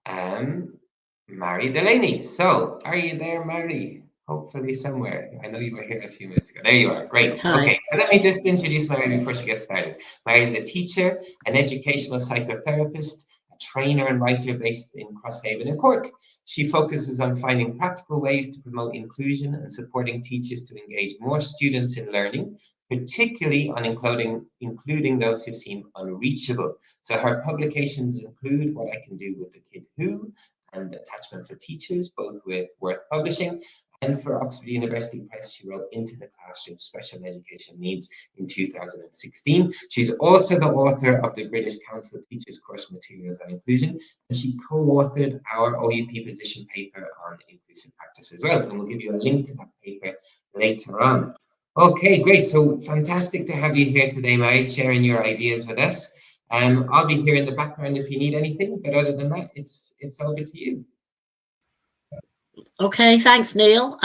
um, Mary Delaney. So, are you there, Mary? Hopefully somewhere. I know you were here a few minutes ago. There you are. Great. Hi. Okay, so let me just introduce Mary before she gets started. Mary is a teacher, an educational psychotherapist, a trainer and writer based in Crosshaven in Cork. She focuses on finding practical ways to promote inclusion and supporting teachers to engage more students in learning, particularly on including those who seem unreachable. So her publications include What I Can Do with the Kid Who and Attachment for Teachers, both with Worth Publishing. And for Oxford University Press, she wrote Into the Classroom, Special Education Needs in 2016. She's also the author of the British Council Teachers Course Materials on Inclusion, and she co-authored our OUP position paper on inclusive practice as well. And we'll give you a link to that paper later on. Okay, great. So fantastic to have you here today, Mary, sharing your ideas with us. I'll be here in the background if you need anything, but other than that, it's over to you. Okay, thanks, Neil.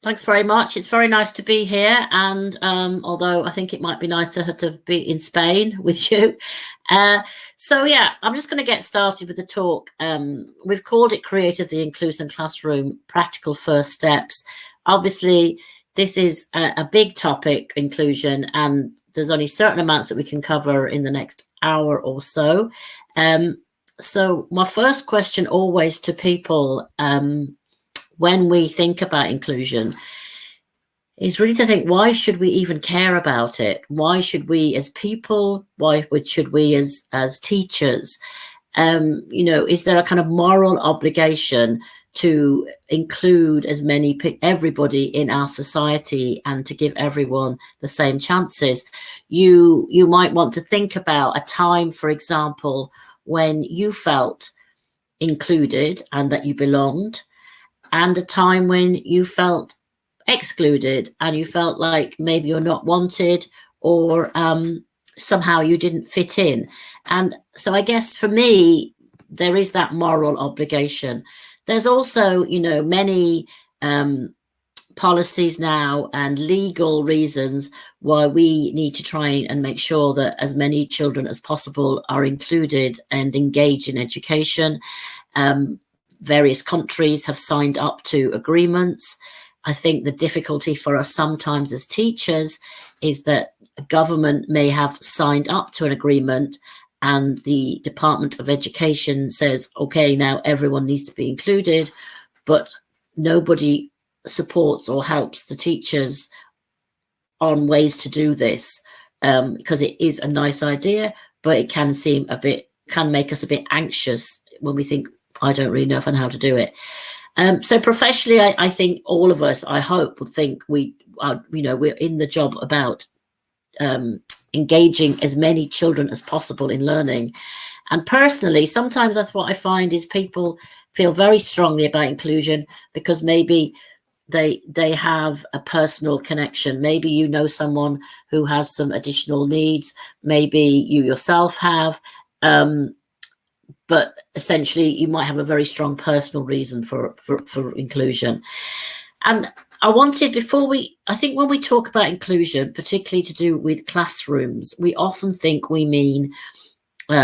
Thanks very much. It's very nice to be here, and although I think it might be nicer to be in Spain with you. So yeah, I'm just going to get started with the talk. We've called it Creatively Inclusive Classroom, Practical First Steps. Obviously, this is a big topic, inclusion, and there's only certain amounts that we can cover in the next hour or so. So my first question always to people when we think about inclusion is really to think, why should we even care about it? Why should we as people, why should we as teachers, is there a kind of moral obligation to include as many everybody in our society and to give everyone the same chances? You might want to think about a time, for example, when you felt included and that you belonged, and a time when you felt excluded and you felt like maybe you're not wanted, or somehow you didn't fit in. And so I guess for me, there is that moral obligation. There's also, many policies now and legal reasons why we need to try and make sure that as many children as possible are included and engaged in education. Various countries have signed up to agreements. I think the difficulty for us sometimes as teachers is that a government may have signed up to an agreement and the Department of Education says, okay, now everyone needs to be included, but nobody supports or helps the teachers on ways to do this, because it is a nice idea, but it can make us a bit anxious when we think, I don't really know if I know how to do it. So professionally, I think all of us, I hope, would think we're in the job about engaging as many children as possible in learning. And personally, sometimes that's what I find is people feel very strongly about inclusion because maybe they have a personal connection. Maybe you know someone who has some additional needs. Maybe you yourself have. But essentially, you might have a very strong personal reason for inclusion. And I wanted, I think when we talk about inclusion, particularly to do with classrooms, we often think we mean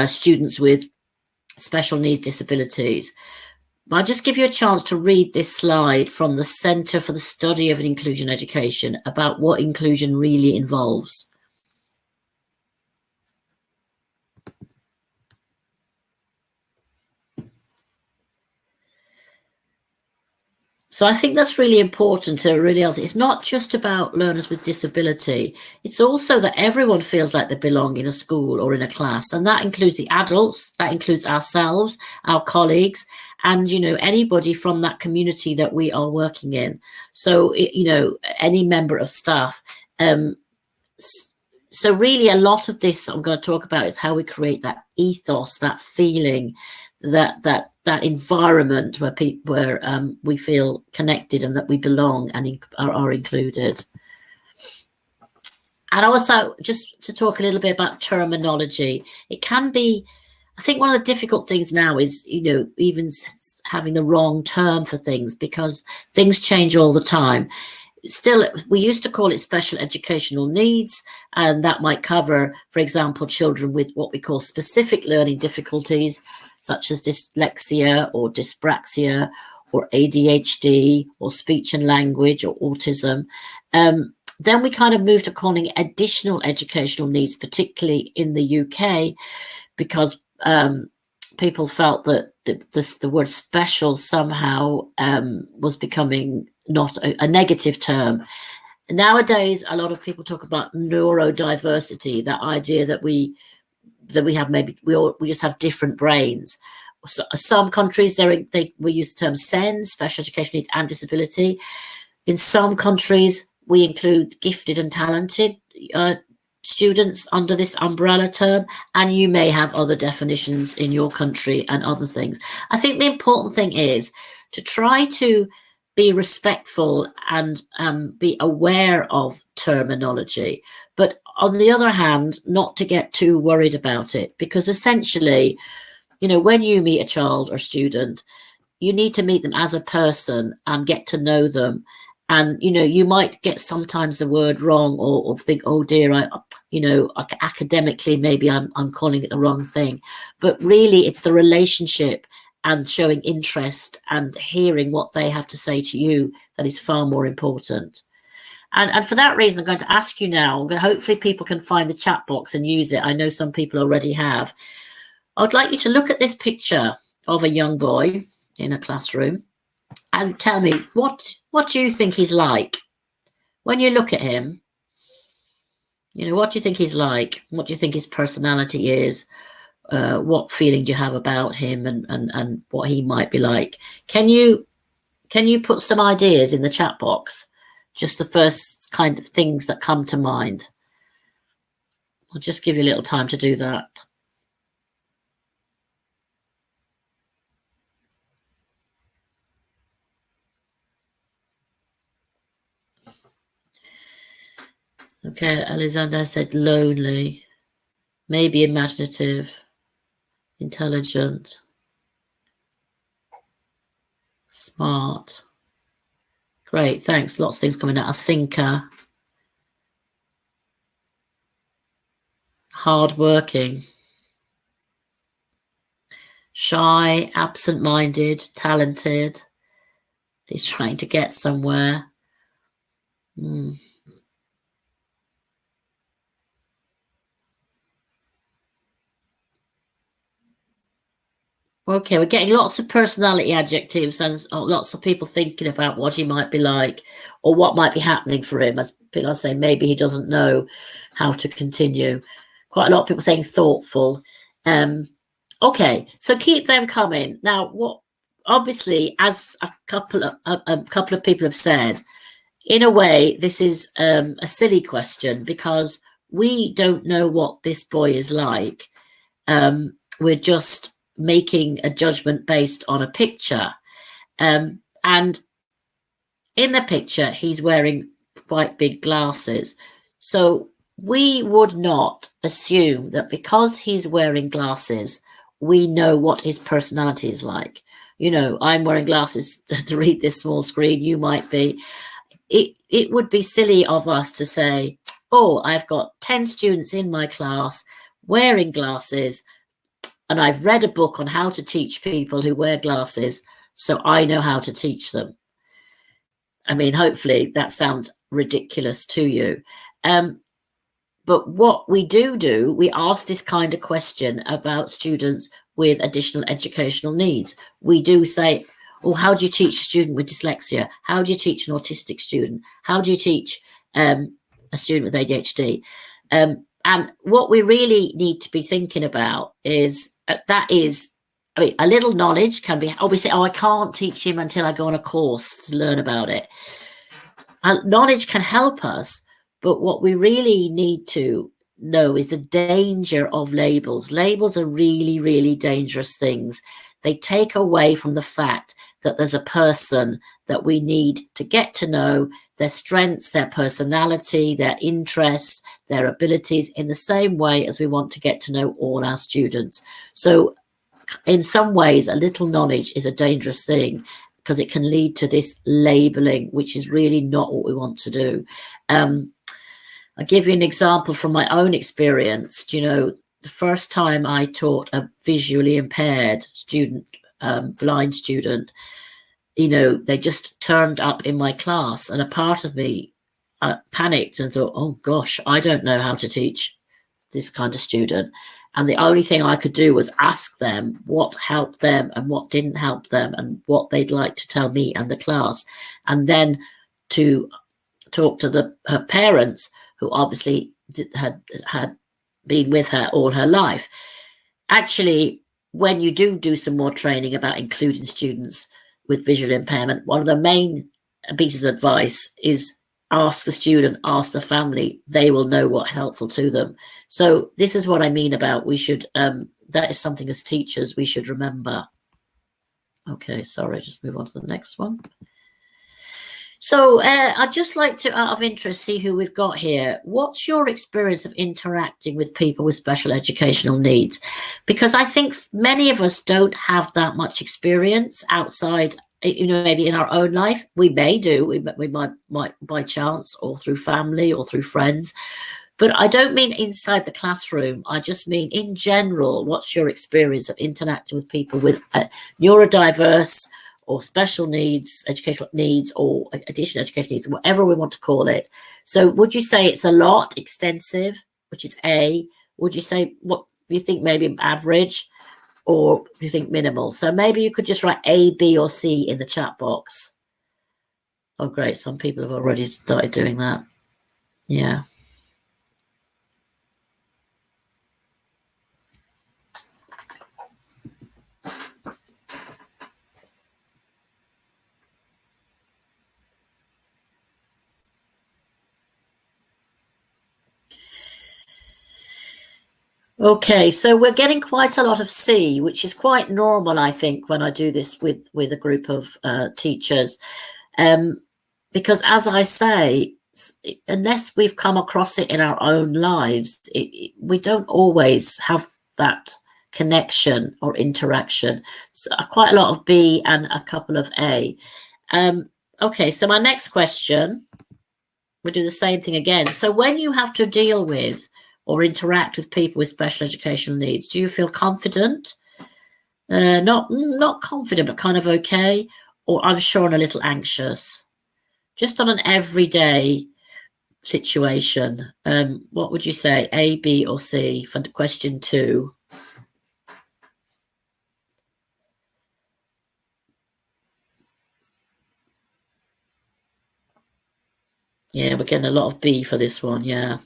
students with special needs disabilities. But I'll just give you a chance to read this slide from the Centre for the Study of Inclusion Education about what inclusion really involves. So I think that's really important to realize it's not just about learners with disability. It's also that everyone feels like they belong in a school or in a class. And that includes the adults, that includes ourselves, our colleagues, and, anybody from that community that we are working in. So, any member of staff. So really a lot of this I'm going to talk about is how we create that ethos, that feeling, that environment where we feel connected and that we belong and are included. And also, just to talk a little bit about terminology, it can be, I think one of the difficult things now is, even having the wrong term for things because things change all the time. Still, we used to call it special educational needs, and that might cover, for example, children with what we call specific learning difficulties. such as dyslexia or dyspraxia or ADHD or speech and language or autism. Then we kind of moved to calling it additional educational needs, particularly in the UK, because people felt that the word special somehow was becoming not a negative term. Nowadays, a lot of people talk about neurodiversity, that idea that we have, maybe we just have different brains. So, some countries we use the term SEND, special education needs and disability. In some countries, we include gifted and talented students under this umbrella term, and you may have other definitions in your country and other things. I think the important thing is to try to be respectful and be aware of terminology, but on the other hand, not to get too worried about it, because essentially, when you meet a child or student, you need to meet them as a person and get to know them. And, you might get sometimes the word wrong or think, oh dear, academically, maybe I'm calling it the wrong thing. But really, it's the relationship and showing interest and hearing what they have to say to you that is far more important. And for that reason, I'm going to ask you now, hopefully people can find the chat box and use it. I know some people already have. I'd like you to look at this picture of a young boy in a classroom and tell me, what do you think he's like? When you look at him, what do you think he's like? What do you think his personality is? What feeling do you have about him and what he might be like? Can you put some ideas in the chat box? Just the first kind of things that come to mind. I'll just give you a little time to do that. Okay, Alexander said lonely, maybe imaginative, intelligent, smart. Great, thanks. Lots of things coming out. A thinker, hardworking, shy, absent-minded, talented. He's trying to get somewhere. Okay, we're getting lots of personality adjectives and lots of people thinking about what he might be like or what might be happening for him. As people are saying, maybe he doesn't know how to continue. Quite a lot of people saying thoughtful. Okay, so keep them coming. Now, obviously, as a couple of people have said, in a way, this is a silly question because we don't know what this boy is like. We're just making a judgment based on a picture. And in the picture, he's wearing quite big glasses. So we would not assume that because he's wearing glasses, we know what his personality is like. I'm wearing glasses to read this small screen. You might be. It would be silly of us to say, oh, I've got 10 students in my class wearing glasses, and I've read a book on how to teach people who wear glasses, so I know how to teach them. I mean, hopefully that sounds ridiculous to you. But what we do, we ask this kind of question about students with additional educational needs. We do say, oh, how do you teach a student with dyslexia? How do you teach an autistic student? How do you teach a student with ADHD? And what we really need to be thinking about is a little knowledge can be, we say, I can't teach him until I go on a course to learn about it. And knowledge can help us, but what we really need to know is the danger of labels. Labels are really, really dangerous things. They take away from the fact that there's a person that we need to get to know, their strengths, their personality, their interests, their abilities, in the same way as we want to get to know all our students. So in some ways, a little knowledge is a dangerous thing because it can lead to this labeling, which is really not what we want to do. I'll give you an example from my own experience. the first time I taught a visually impaired student, blind student, you know, they just turned up in my class, and a part of me panicked and thought, oh gosh, I don't know how to teach this kind of student. And the only thing I could do was ask them what helped them and what didn't help them and what they'd like to tell me and the class. And then to talk to her parents, who obviously had been with her all her life. Actually, when you do some more training about including students with visual impairment, one of the main pieces of advice is ask the student, ask the family. They will know what's helpful to them. So this is what I mean about we should, that is something as teachers we should remember. Okay, sorry, just move on to the next one. So I'd just like to, out of interest, see who we've got here. What's your experience of interacting with people with special educational needs? Because I think many of us don't have that much experience outside, you know, maybe in our own life. We may do, we might by chance or through family or through friends. But I don't mean inside the classroom. I just mean in general, what's your experience of interacting with people with neurodiverse or special needs, educational needs, or additional education needs, whatever we want to call it. So would you say it's a lot, extensive, which is A? Would you say, what do you think, maybe average, or do you think minimal? So maybe you could just write A, B, or C in the chat box. Oh, great. Some people have already started doing that. Yeah. Okay, so we're getting quite a lot of C, which is quite normal, I think, when I do this with a group of teachers. Because as I say, unless we've come across it in our own lives, we don't always have that connection or interaction. So quite a lot of B and a couple of A. Okay, so my next question, we'll do the same thing again. So when you have to deal with or interact with people with special educational needs, do you feel confident? Not confident, but kind of okay, or unsure and a little anxious? Just on an everyday situation, what would you say, A, B, or C for question 2? Yeah, we're getting a lot of B for this one, yeah.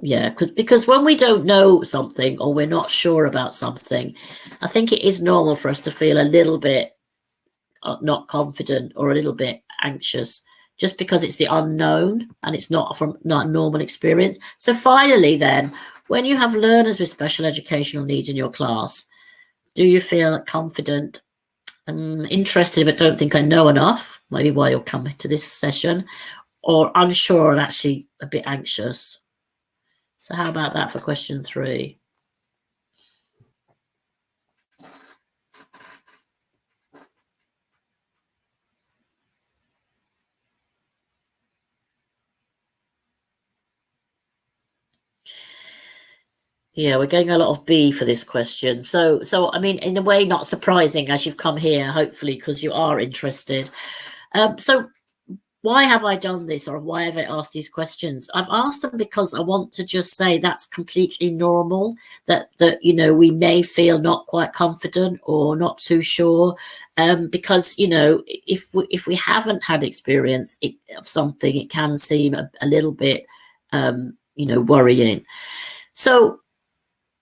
Yeah, because when we don't know something or we're not sure about something, I think it is normal for us to feel a little bit not confident or a little bit anxious, just because it's the unknown and it's not a normal experience. So finally then, when you have learners with special educational needs in your class, do you feel confident, interested but don't think I know enough, maybe why you're coming to this session, or unsure and actually a bit anxious? So how about that for question 3? Yeah, we're getting a lot of B for this question. So I mean, in a way, not surprising as you've come here, hopefully, because you are interested. So why have I done this, or why have I asked these questions? I've asked them because I want to just say that's completely normal, that you know, we may feel not quite confident or not too sure, because, you know, if we haven't had experience of something, it can seem a little bit, you know, worrying. So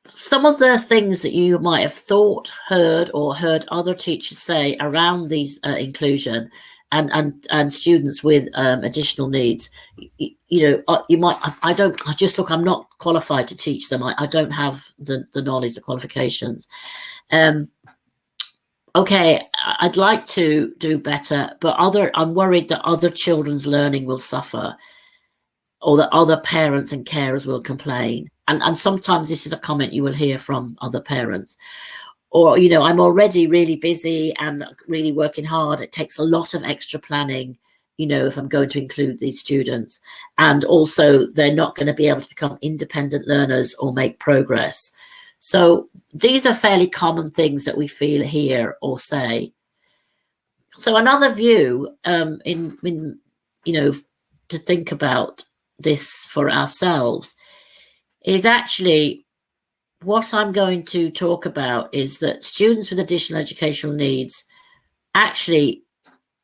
some of the things that you might have thought, heard other teachers say around these inclusion and students with additional needs, you know, you might, I'm not qualified to teach them. I don't have the knowledge, the qualifications. Okay, I'd like to do better, but I'm worried that other children's learning will suffer, or that other parents and carers will complain. And sometimes this is a comment you will hear from other parents. Or, you know, I'm already really busy and really working hard. It takes a lot of extra planning. you know, if I'm going to include these students. And also they're not going to be able to become independent learners or make progress. So these are fairly common things that we feel, hear or say. So another view in you know, to think about this for ourselves is actually what I'm going to talk about is that students with additional educational needs, actually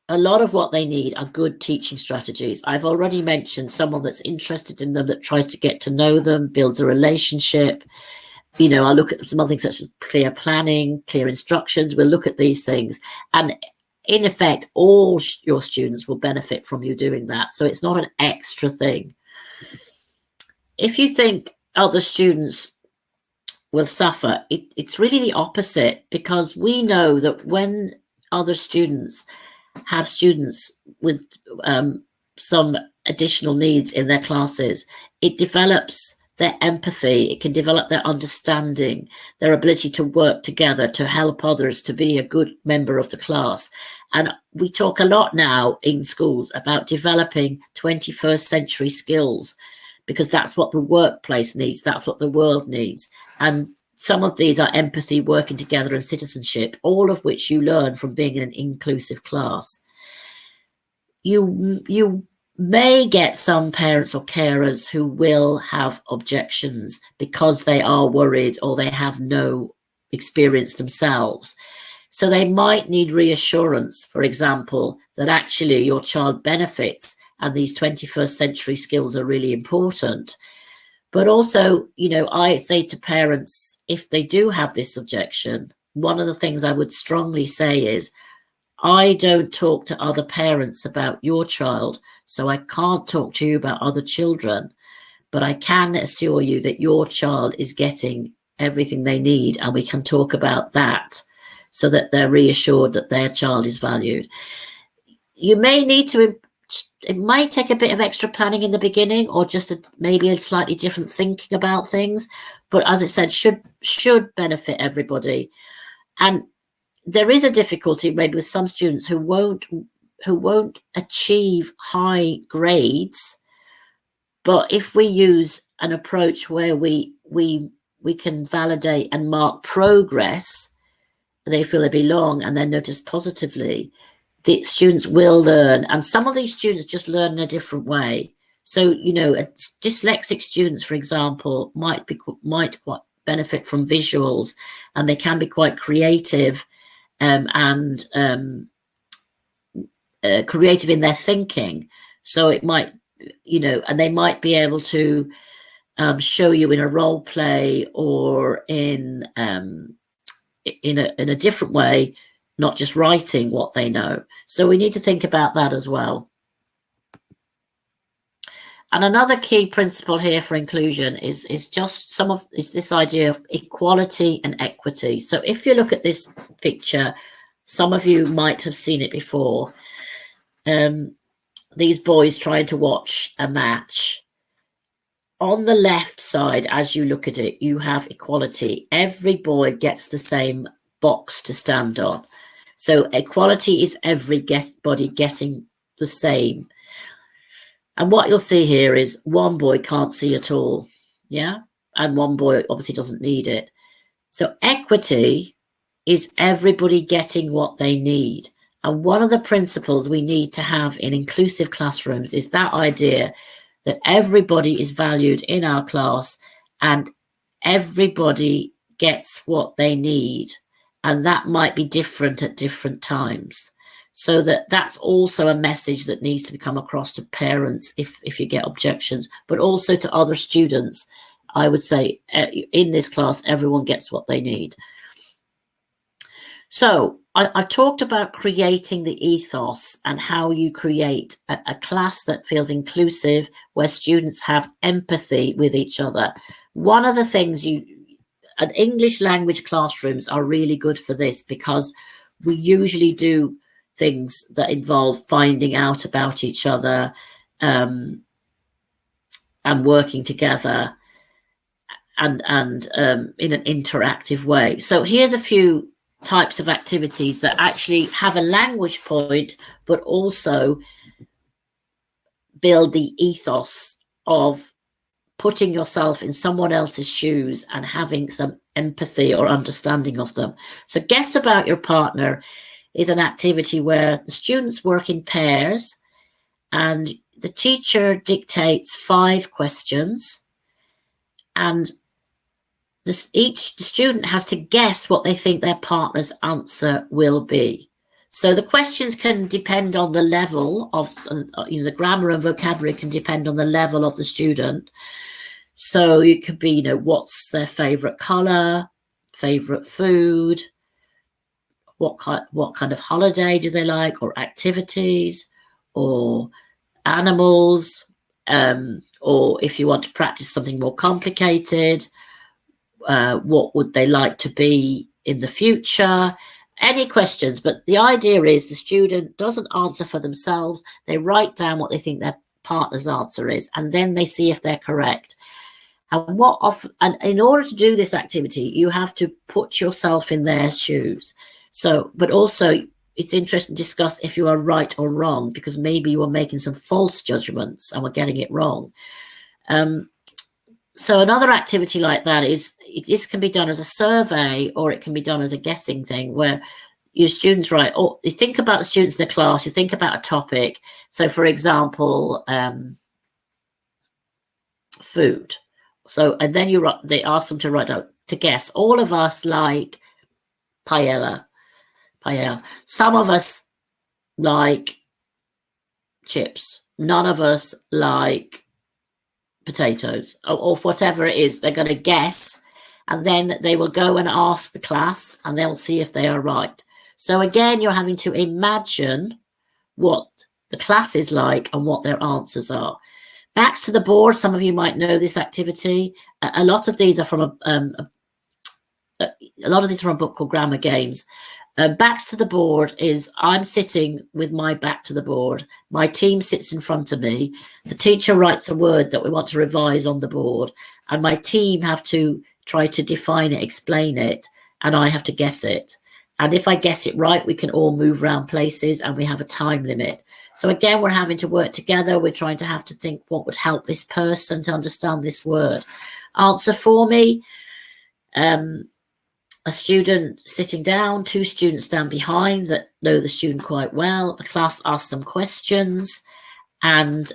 a lot of what they need are good teaching strategies. I've already mentioned someone that's interested in them, that tries to get to know them, builds a relationship. You know, I'll look at some other things such as clear planning, clear instructions. We'll look at these things. And in effect, all your students will benefit from you doing that. So it's not an extra thing. If you think other students will suffer, it's really the opposite, because we know that when other students have students with some additional needs in their classes, it develops their empathy, it can develop their understanding, their ability to work together, to help others, to be a good member of the class. And we talk a lot now in schools about developing 21st century skills, because that's what the workplace needs, that's what the world needs. And some of these are empathy, working together, and citizenship, all of which you learn from being in an inclusive class. You may get some parents or carers who will have objections because they are worried or they have no experience themselves. So they might need reassurance, for example, that actually your child benefits and these 21st century skills are really important. But also, you know, I say to parents, if they do have this objection, one of the things I would strongly say is, I don't talk to other parents about your child, so I can't talk to you about other children, but I can assure you that your child is getting everything they need, and we can talk about that so that they're reassured that their child is valued. You may need to, it might take a bit of extra planning in the beginning, or just maybe a slightly different thinking about things, but as I said, should benefit everybody. And there is a difficulty maybe with some students who won't achieve high grades, but if we use an approach where we can validate and mark progress, they feel they belong and they're noticed positively, the students will learn. And some of these students just learn in a different way. So, you know, dyslexic students, for example, might quite benefit from visuals, and they can be quite creative and creative in their thinking. So it might, you know, and they might be able to show you in a role play or in a different way, not just writing what they know. So we need to think about that as well. And another key principle here for inclusion is this idea of equality and equity. So if you look at this picture, some of you might have seen it before. These boys trying to watch a match. On the left side, as you look at it, you have equality. Every boy gets the same box to stand on. So equality is everybody getting the same. And what you'll see here is one boy can't see at all, yeah? And one boy obviously doesn't need it. So equity is everybody getting what they need. And one of the principles we need to have in inclusive classrooms is that idea that everybody is valued in our class and everybody gets what they need. And that might be different at different times. So that's also a message that needs to come across to parents if you get objections, but also to other students. I would say in this class, everyone gets what they need. So I talked about creating the ethos and how you create a class that feels inclusive, where students have empathy with each other. One of the things and English language classrooms are really good for this, because we usually do things that involve finding out about each other and working together and in an interactive way. So here's a few types of activities that actually have a language point, but also build the ethos of putting yourself in someone else's shoes and having some empathy or understanding of them. So Guess About Your Partner is an activity where the students work in pairs and the teacher dictates 5 questions, and each student has to guess what they think their partner's answer will be. So the questions can depend on the level of, the grammar and vocabulary can depend on the level of the student. So it could be, what's their favorite color, favorite food, what kind of holiday do they like, or activities, or animals, or if you want to practice something more complicated, what would they like to be in the future? Any questions. But the idea is the student doesn't answer for themselves. They write down what they think their partner's answer is, and then they see if they're correct. And in order to do this activity, you have to put yourself in their shoes. So, but also it's interesting to discuss if you are right or wrong, because maybe you are making some false judgments and we're getting it wrong. So another activity like that is, this can be done as a survey or it can be done as a guessing thing, where your students write, or you think about the students in the class, you think about a topic. So for example, food. So, and then they ask them to write out, to guess. All of us like paella. Some of us like chips. None of us like potatoes, or whatever it is. They're going to guess, and then they will go and ask the class, and they'll see if they are right. So again, you're having to imagine what the class is like and what their answers are. Backs to the board. Some of you might know this activity. A lot of these are from a book called Grammar Games. Backs to the board is, I'm sitting with my back to the board. My team sits in front of me. The teacher writes a word that we want to revise on the board, and my team have to try to define it, explain it, and I have to guess it. And if I guess it right, we can all move around places, and we have a time limit. So again, we're having to work together. We're trying to have to think what would help this person to understand this word. Answer for me. A student sitting down, 2 students stand behind that know the student quite well. The class asks them questions, and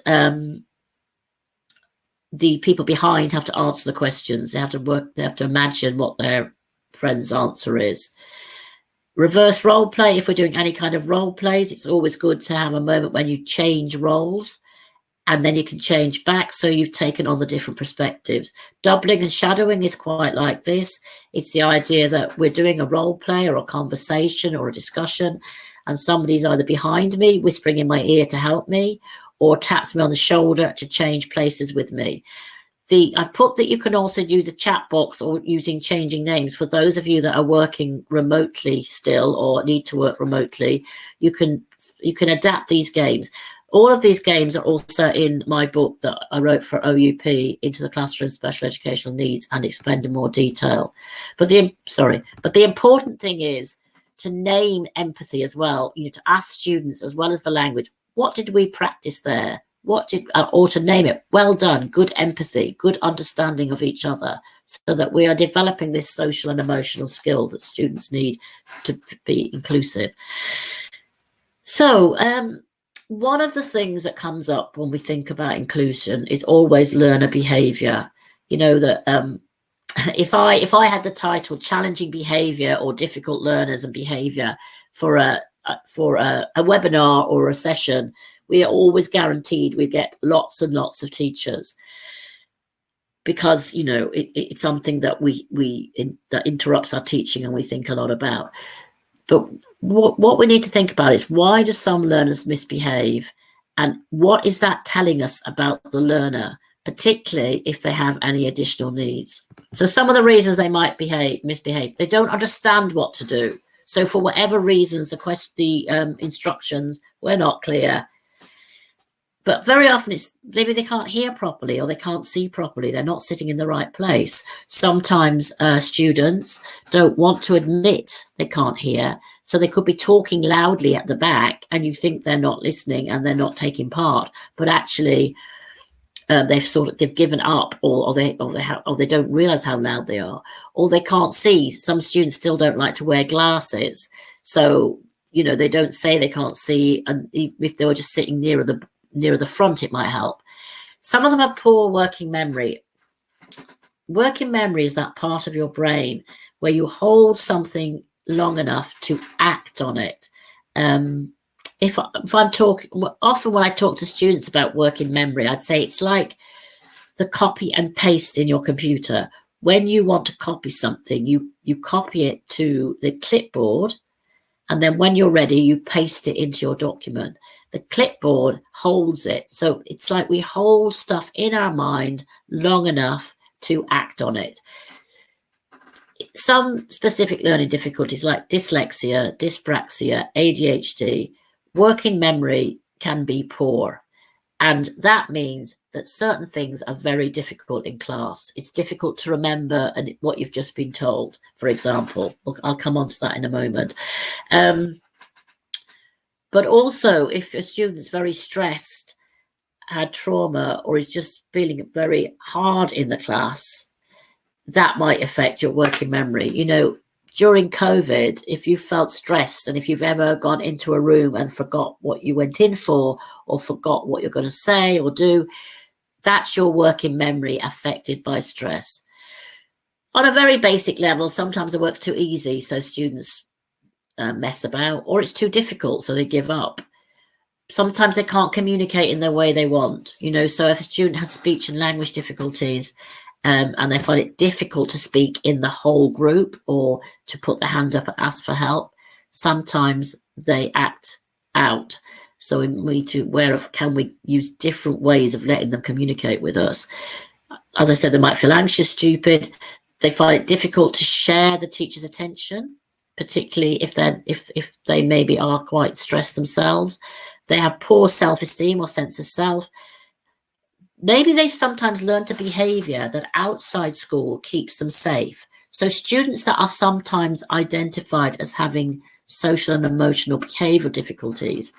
the people behind have to answer the questions. They have to imagine what their friend's answer is. Reverse role play. If we're doing any kind of role plays, it's always good to have a moment when you change roles, and then you can change back, so you've taken on the different perspectives. Doubling and shadowing is quite like this. It's the idea that we're doing a role play or a conversation or a discussion, and somebody's either behind me, whispering in my ear to help me, or taps me on the shoulder to change places with me. I've put that you can also do the chat box or using changing names. For those of you that are working remotely still or need to work remotely, you can adapt these games. All of these games are also in my book that I wrote for OUP, Into the Classroom Special Educational Needs, and explained in more detail. But the important thing is to name empathy as well. To ask students, as well as the language, what did we practice there? Or to name it, well done, good empathy, good understanding of each other, so that we are developing this social and emotional skill that students need to be inclusive. So, one of the things that comes up when we think about inclusion is always learner behaviour. That if I had the title Challenging Behaviour or Difficult Learners and Behaviour for a webinar or a session, we are always guaranteed we get lots and lots of teachers, because it's something that that interrupts our teaching and we think a lot about. But what we need to think about is, why do some learners misbehave, and what is that telling us about the learner, particularly if they have any additional needs? So some of the reasons they might misbehave, they don't understand what to do. So for whatever reasons, the instructions were not clear. But very often it's maybe they can't hear properly or they can't see properly. They're not sitting in the right place. Sometimes students don't want to admit they can't hear. So they could be talking loudly at the back and you think they're not listening and they're not taking part, but actually they've given up, or they don't realize how loud they are, or they can't see. Some students still don't like to wear glasses, so they don't say they can't see, and if they were just sitting nearer the front, it might help. Some of them have poor working memory. Working memory is that part of your brain where you hold something long enough to act on it. If I'm talking, often when I talk to students about working memory, I'd say it's like the copy and paste in your computer. When you want to copy something, you copy it to the clipboard, and then when you're ready, you paste it into your document. The clipboard holds it. So it's like we hold stuff in our mind long enough to act on it. Some specific learning difficulties like dyslexia, dyspraxia, ADHD, working memory can be poor. And that means that certain things are very difficult in class. It's difficult to remember what you've just been told, for example. I'll come on to that in a moment. But also, if a student's very stressed, had trauma, or is just feeling very hard in the class, that might affect your working memory. During COVID, if you felt stressed and if you've ever gone into a room and forgot what you went in for, or forgot what you're going to say or do, that's your working memory affected by stress. On a very basic level, sometimes the work's too easy, so students mess about, or it's too difficult, so they give up. Sometimes they can't communicate in the way they want, so if a student has speech and language difficulties, and they find it difficult to speak in the whole group or to put their hand up and ask for help, sometimes they act out. So we need to be aware of, can we use different ways of letting them communicate with us? As I said, they might feel anxious, stupid. They find it difficult to share the teacher's attention, particularly if they maybe are quite stressed themselves. They have poor self-esteem or sense of self. Maybe they've sometimes learned a behaviour that outside school keeps them safe. So students that are sometimes identified as having social and emotional behavioural difficulties,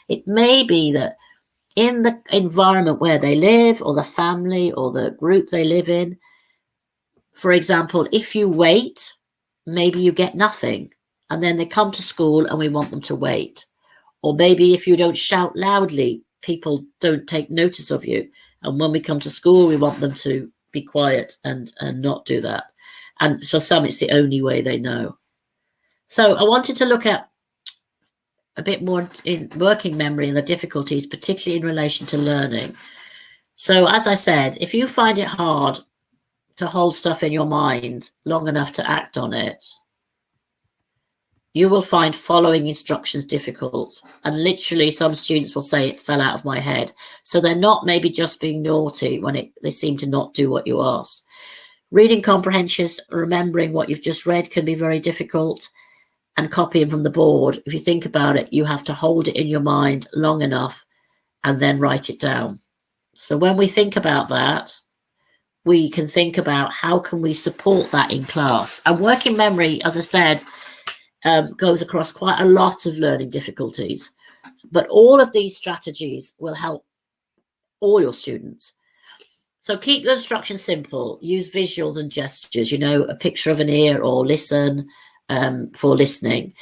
it may be that in the environment where they live, or the family or the group they live in, for example, if you wait, maybe you get nothing, and then they come to school and we want them to wait. Or maybe if you don't shout loudly, people don't take notice of you. And when we come to school, we want them to be quiet and not do that. And for some, it's the only way they know. So I wanted to look at a bit more in working memory and the difficulties, particularly in relation to learning. So as I said, if you find it hard to hold stuff in your mind long enough to act on it, you will find following instructions difficult. And literally some students will say it fell out of my head. So they're not maybe just being naughty when they seem to not do what you asked. Reading comprehensions, remembering what you've just read can be very difficult. And copying from the board, if you think about it, you have to hold it in your mind long enough and then write it down. So when we think about that, we can think about how can we support that in class. And working memory, as I said, goes across quite a lot of learning difficulties, but all of these strategies will help all your students. So keep your instructions simple. Use visuals and gestures, a picture of an ear, or listen for listening.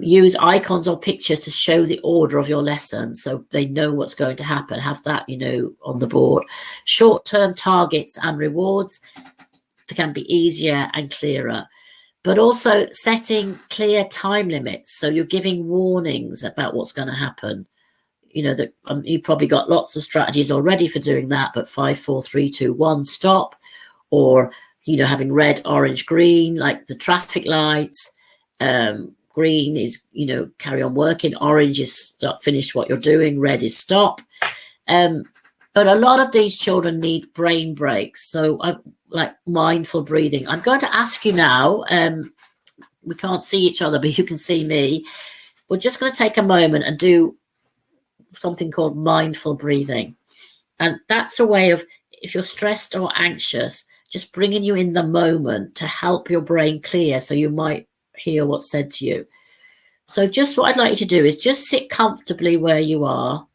Use icons or pictures to show the order of your lesson so they know what's going to happen. Have that, on the board. Short-term targets and rewards can be easier and clearer. But also setting clear time limits. So you're giving warnings about what's going to happen. That you've probably got lots of strategies already for doing that, but 5, 4, 3, 2, 1, stop. Or, having red, orange, green, like the traffic lights. Green is, carry on working. Orange is finish what you're doing. Red is stop. But a lot of these children need brain breaks. So like mindful breathing. I'm going to ask you now, we can't see each other, but you can see me. We're just going to take a moment and do something called mindful breathing. And that's a way of, if you're stressed or anxious, just bringing you in the moment to help your brain clear so you might hear what's said to you. So just what I'd like you to do is just sit comfortably where you are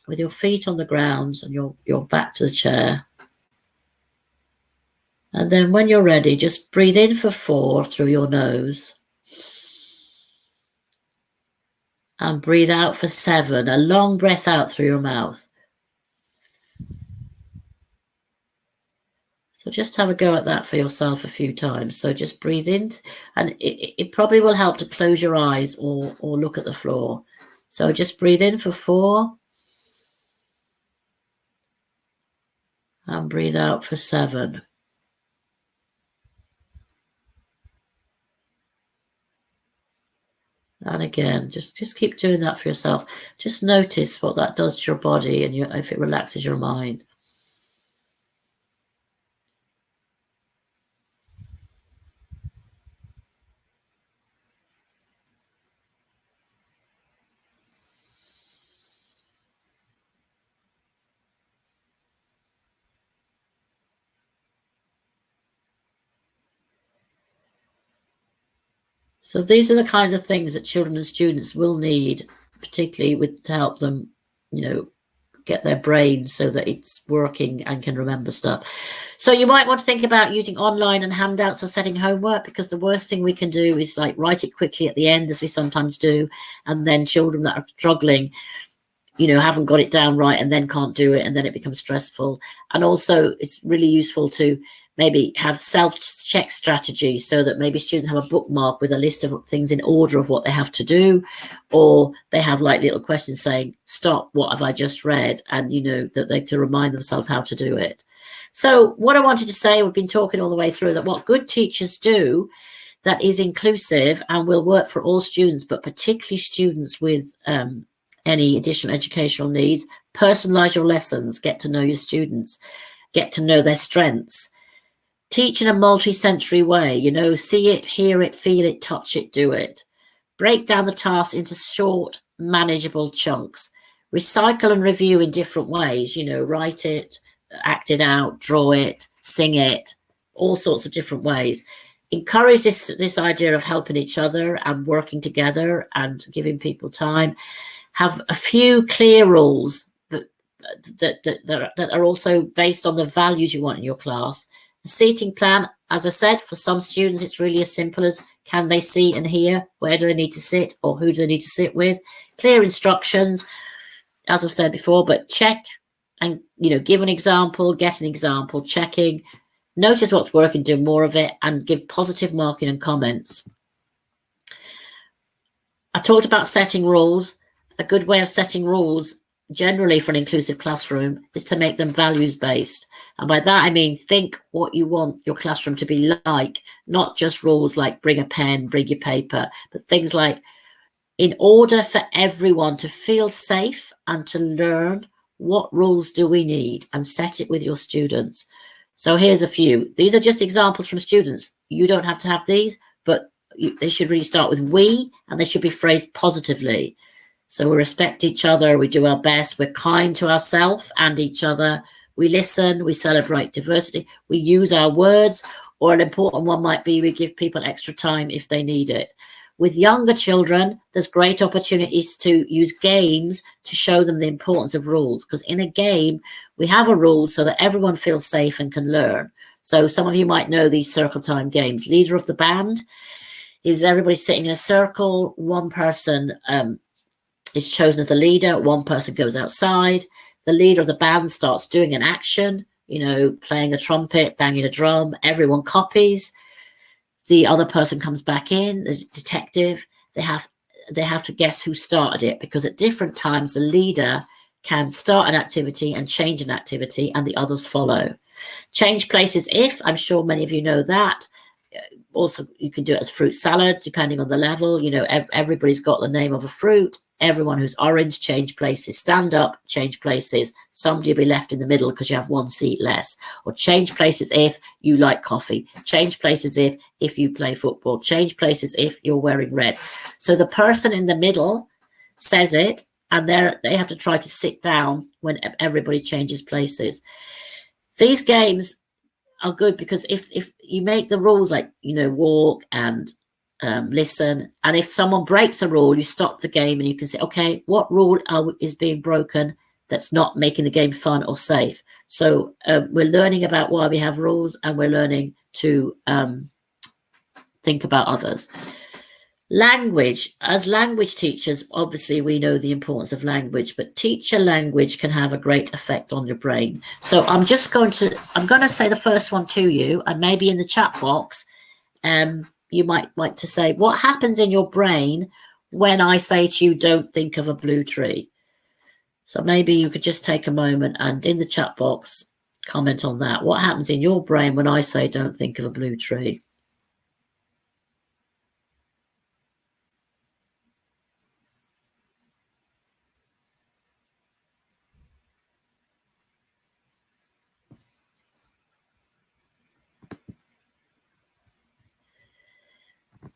with your feet on the ground and your back to the chair. And then when you're ready, just breathe in for 4 through your nose. And breathe out for 7, a long breath out through your mouth. So just have a go at that for yourself a few times. So just breathe in, and it probably will help to close your eyes or look at the floor. So just breathe in for 4. And breathe out for 7. And again, just keep doing that for yourself. Just notice what that does to your body and if it relaxes your mind. So these are the kind of things that children and students will need, particularly to help them, get their brain so that it's working and can remember stuff. So you might want to think about using online and handouts for setting homework, because the worst thing we can do is like write it quickly at the end, as we sometimes do, and then children that are struggling, haven't got it down right and then can't do it, and then it becomes stressful. And also it's really useful to maybe have self-check strategies, so that maybe students have a bookmark with a list of things in order of what they have to do, or they have like little questions saying, stop, what have I just read? And, that they to remind themselves how to do it. So what I wanted to say, we've been talking all the way through that what good teachers do that is inclusive and will work for all students, but particularly students with any additional educational needs: personalize your lessons, get to know your students, get to know their strengths. Teach in a multi-sensory way, see it, hear it, feel it, touch it, do it. Break down the task into short, manageable chunks. Recycle and review in different ways, write it, act it out, draw it, sing it, all sorts of different ways. Encourage this idea of helping each other and working together and giving people time. Have a few clear rules that are also based on the values you want in your class. A seating plan, as I said, for some students, it's really as simple as, can they see and hear? Where do they need to sit, or who do they need to sit with? Clear instructions, as I've said before, but check and, give an example, get an example, checking, notice what's working, do more of it, and give positive marking and comments. I talked about setting rules. A good way of setting rules generally for an inclusive classroom is to make them values-based. And by that, I mean, think what you want your classroom to be like, not just rules like bring a pen, bring your paper, but things like, in order for everyone to feel safe and to learn, what rules do we need? And set it with your students. So here's a few. These are just examples from students. You don't have to have these, but they should really start with we, and they should be phrased positively. So we respect each other, we do our best, we're kind to ourselves and each other, we listen, we celebrate diversity, we use our words, or an important one might be we give people extra time if they need it. With younger children, there's great opportunities to use games to show them the importance of rules, because in a game, we have a rule so that everyone feels safe and can learn. So some of you might know these circle time games. Leader of the band is everybody sitting in a circle, one person is chosen as the leader, one person goes outside, the leader of the band starts doing an action, playing a trumpet, banging a drum, everyone copies, the other person comes back in, the detective, they have to guess who started it, because at different times the leader can start an activity and change an activity and the others follow. Change places if, I'm sure many of you know that. Also, you can do it as fruit salad, depending on the level. Everybody's got the name of a fruit. Everyone who's orange, change places. Stand up, change places. Somebody will be left in the middle because you have one seat less. Or change places if you like coffee. Change places if you play football. Change places if you're wearing red. So the person in the middle says it, and they have to try to sit down when everybody changes places. These games are good because if you make the rules like, walk and listen. And if someone breaks a rule, you stop the game and you can say, okay, what rule is being broken that's not making the game fun or safe? So we're learning about why we have rules, and we're learning to think about others. Language. As language teachers, obviously we know the importance of language, but teacher language can have a great effect on your brain. So I'm going to say the first one to you, and maybe in the chat box, you might like to say, what happens in your brain when I say to you, don't think of a blue tree? So maybe you could just take a moment and in the chat box, comment on that. What happens in your brain when I say, don't think of a blue tree?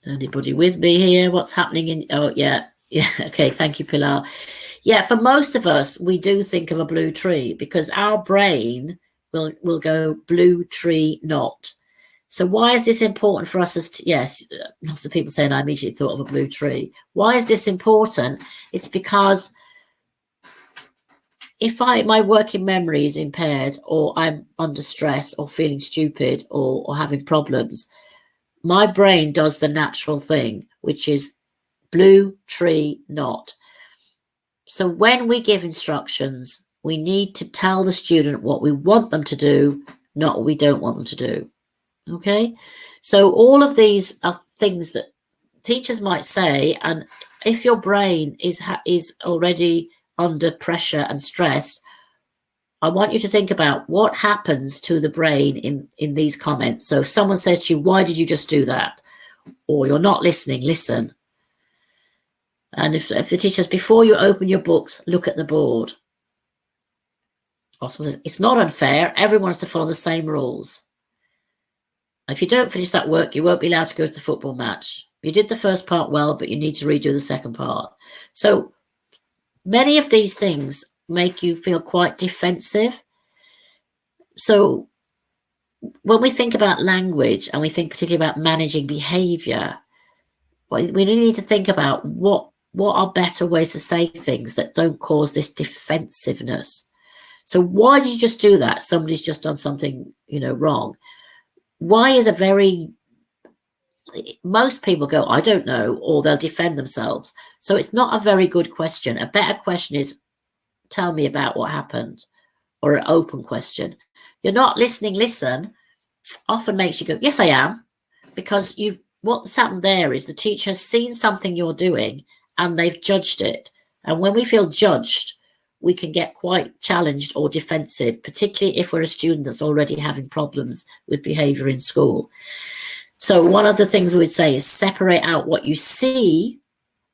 Anybody with me here? What's happening in, oh yeah. Okay, thank you, Pilar. Yeah, for most of us, we do think of a blue tree because our brain will go blue tree not. So why is this important for us yes, lots of people saying I immediately thought of a blue tree. Why is this important? It's because if my working memory is impaired, or I'm under stress or feeling stupid or having problems, my brain does the natural thing, which is blue tree not. So when we give instructions, we need to tell the student what we want them to do, not what we don't want them to do. Okay? So all of these are things that teachers might say, and if your brain is already under pressure and stress, I want you to think about what happens to the brain in these comments. So if someone says to you, why did you just do that? Or you're not listening, listen. And if the teacher says, before you open your books, look at the board. Or someone says, it's not unfair. Everyone has to follow the same rules. If you don't finish that work, you won't be allowed to go to the football match. You did the first part well, but you need to redo the second part. So many of these things make you feel quite defensive. So when we think about language, and we think particularly about managing behaviour, we really need to think about what are better ways to say things that don't cause this defensiveness. So why did you just do that? Somebody's just done something, wrong. Why is most people go, I don't know, or they'll defend themselves. So it's not a very good question. A better question is, tell me about what happened, or an open question. You're not listening, listen, often makes you go, yes, I am, because what's happened there is the teacher has seen something you're doing and they've judged it. And when we feel judged, we can get quite challenged or defensive, particularly if we're a student that's already having problems with behaviour in school. So one of the things we would say is separate out what you see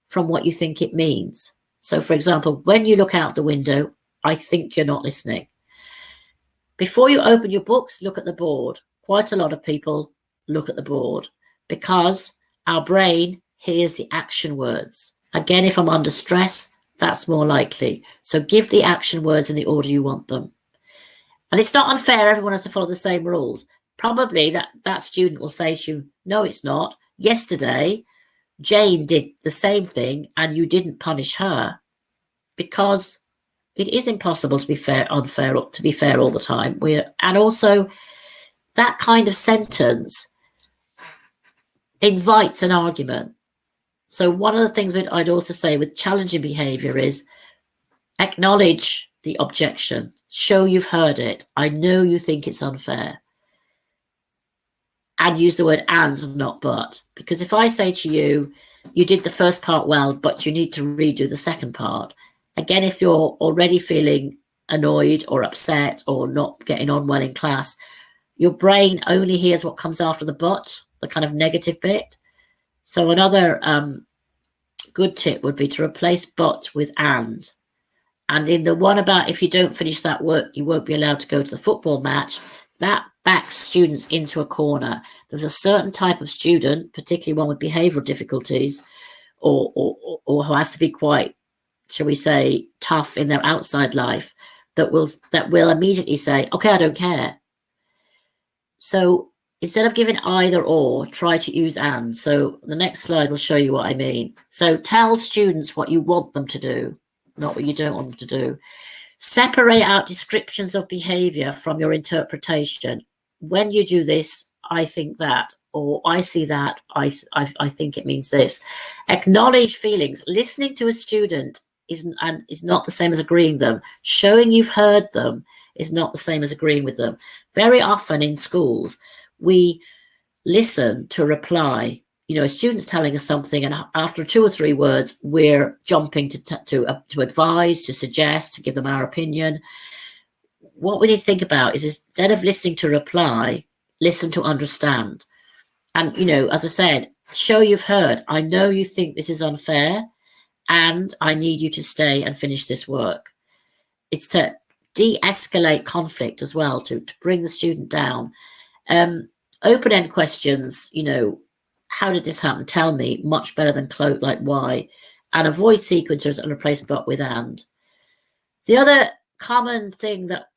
from what you think it means. So, for example, when you look out the window, I think you're not listening. Before you open your books, look at the board. Quite a lot of people look at the board because our brain hears the action words. Again, if I'm under stress, that's more likely. So give the action words in the order you want them. And it's not unfair. Everyone has to follow the same rules. Probably that student will say to you, no, it's not. Yesterday, Jane did the same thing and you didn't punish her, because it is impossible to be fair all the time. And also that kind of sentence invites an argument. So one of the things that I'd also say with challenging behaviour is acknowledge the objection. Show you've heard it. I know you think it's unfair. And use the word and, not but. Because if I say to you, you did the first part well, but you need to redo the second part. Again, if you're already feeling annoyed or upset or not getting on well in class, your brain only hears what comes after the but, the kind of negative bit. So another good tip would be to replace but with and. And in the one about if you don't finish that work, you won't be allowed to go to the football match, that backs students into a corner. There's a certain type of student, particularly one with behavioural difficulties, or who has to be quite, shall we say, tough in their outside life, that will immediately say, okay, I don't care. So Instead of giving either or, try to use and. So the next slide will show you what I mean. So tell students what you want them to do, not what you don't want them to do. Separate out descriptions of behaviour from your interpretation. When you do this, I think that, or I see that, I think it means this. Acknowledge feelings. Listening to a student is not the same as agreeing them. Showing you've heard them is not the same as agreeing with them. Very often in schools, we listen to reply. You know, a student's telling us something, and after 2 or 3 words, we're jumping to advise, to suggest, to give them our opinion. What we need to think about is instead of listening to reply, listen to understand. And, you know, as I said, show you've heard. I know you think this is unfair, and I need you to stay and finish this work. It's to de-escalate conflict as well, to bring the student down. Open-end questions, you know, how did this happen? Tell me, much better than like why. And avoid sequencers and replace but with and. The other common thing that,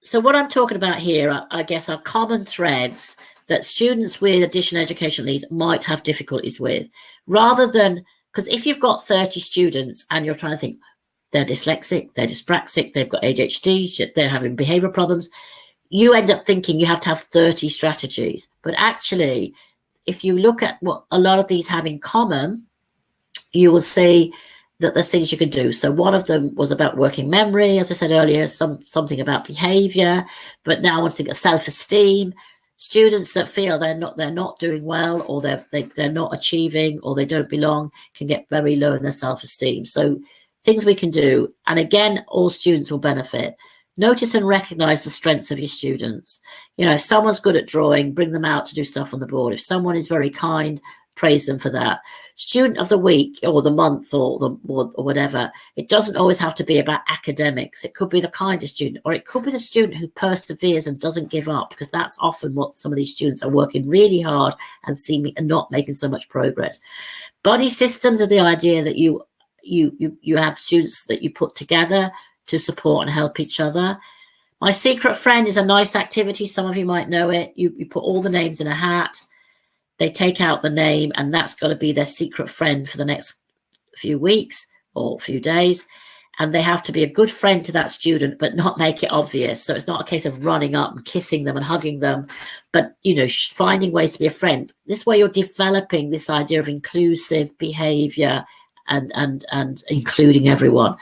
so what I'm talking about here, I guess, are common threads that students with additional educational needs might have difficulties with. Rather than, because if you've got 30 students and you're trying to think, they're dyslexic, they're dyspraxic, they've got ADHD, they're having behavioural problems, you end up thinking you have to have 30 strategies. But actually, if you look at what a lot of these have in common, you will see that there's things you can do. So one of them was about working memory, as I said earlier, something about behaviour, but now I want to think of self-esteem. Students that feel they're not doing well, or they're not achieving, or they don't belong, can get very low in their self-esteem. So things we can do, and again, all students will benefit. Notice and recognise the strengths of your students. You know, if someone's good at drawing, bring them out to do stuff on the board. If someone is very kind, praise them for that. Student of the week or the month or whatever, it doesn't always have to be about academics. It could be the kindest student, or it could be the student who perseveres and doesn't give up, because that's often what some of these students are working really hard and seeming and not making so much progress. Buddy systems are the idea that you have students that you put together to support and help each other. My secret friend is a nice activity. Some of you might know it. You put all the names in a hat. They take out the name, and that's got to be their secret friend for the next few weeks or few days. And they have to be a good friend to that student, but not make it obvious. So it's not a case of running up and kissing them and hugging them, but, you know, finding ways to be a friend. This way you're developing this idea of inclusive behavior and including everyone.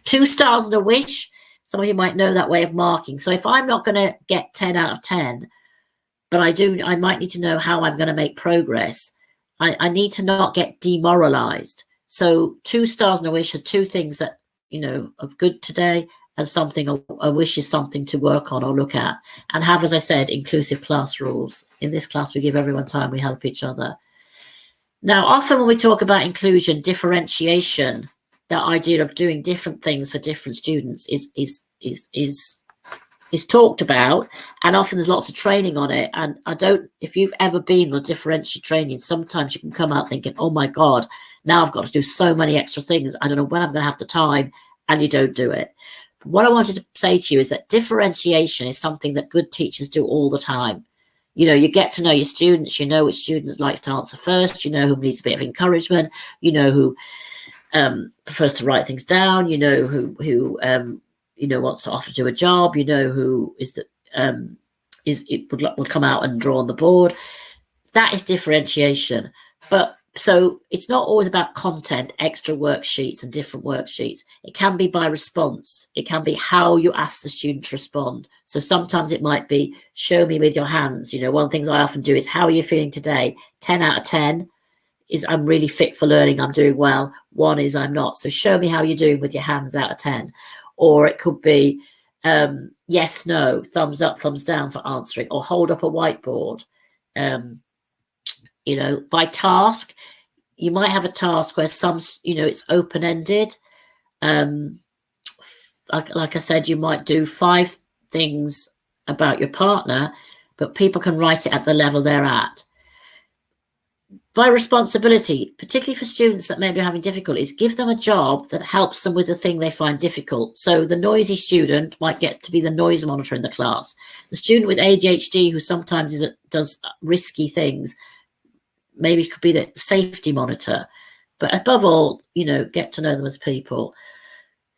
2 stars and a wish. Some of you might know that way of marking. So if I'm not going to get 10 out of 10, but I might need to know how I'm going to make progress. I need to not get demoralized. So 2 stars and a wish are 2 things that, you know, of good today, and something a wish is something to work on or look at. And have, as I said, inclusive class rules. In this class, we give everyone time, we help each other. Now, often when we talk about inclusion, differentiation, that idea of doing different things for different students is talked about, and often there's lots of training on it. And if you've ever been on differential training, sometimes you can come out thinking, oh my God, now I've got to do so many extra things. I don't know when I'm going to have the time, and you don't do it. But what I wanted to say to you is that differentiation is something that good teachers do all the time. You know, you get to know your students, you know which students likes to answer first, you know who needs a bit of encouragement, you know who prefers to write things down, you know who you know wants to offer to do a job, you know who would come out and draw on the board. That is differentiation. But so it's not always about content, extra worksheets and different worksheets. It can be by response. It can be how you ask the student to respond. So sometimes it might be, show me with your hands. You know, one of the things I often do is, how are you feeling today? 10 out of 10 is, I'm really fit for learning, I'm doing well. 1 is, I'm not. So show me how you're doing with your hands out of 10. Or it could be yes, no, thumbs up, thumbs down for answering, or hold up a whiteboard. You know, by task, you might have a task where it's open-ended. Like I said, you might do 5 things about your partner, but people can write it at the level they're at. by responsibility, particularly for students that maybe are having difficulties, give them a job that helps them with the thing they find difficult. So the noisy student might get to be the noise monitor in the class. The student with ADHD, who sometimes does risky things, maybe could be the safety monitor. But above all, get to know them as people.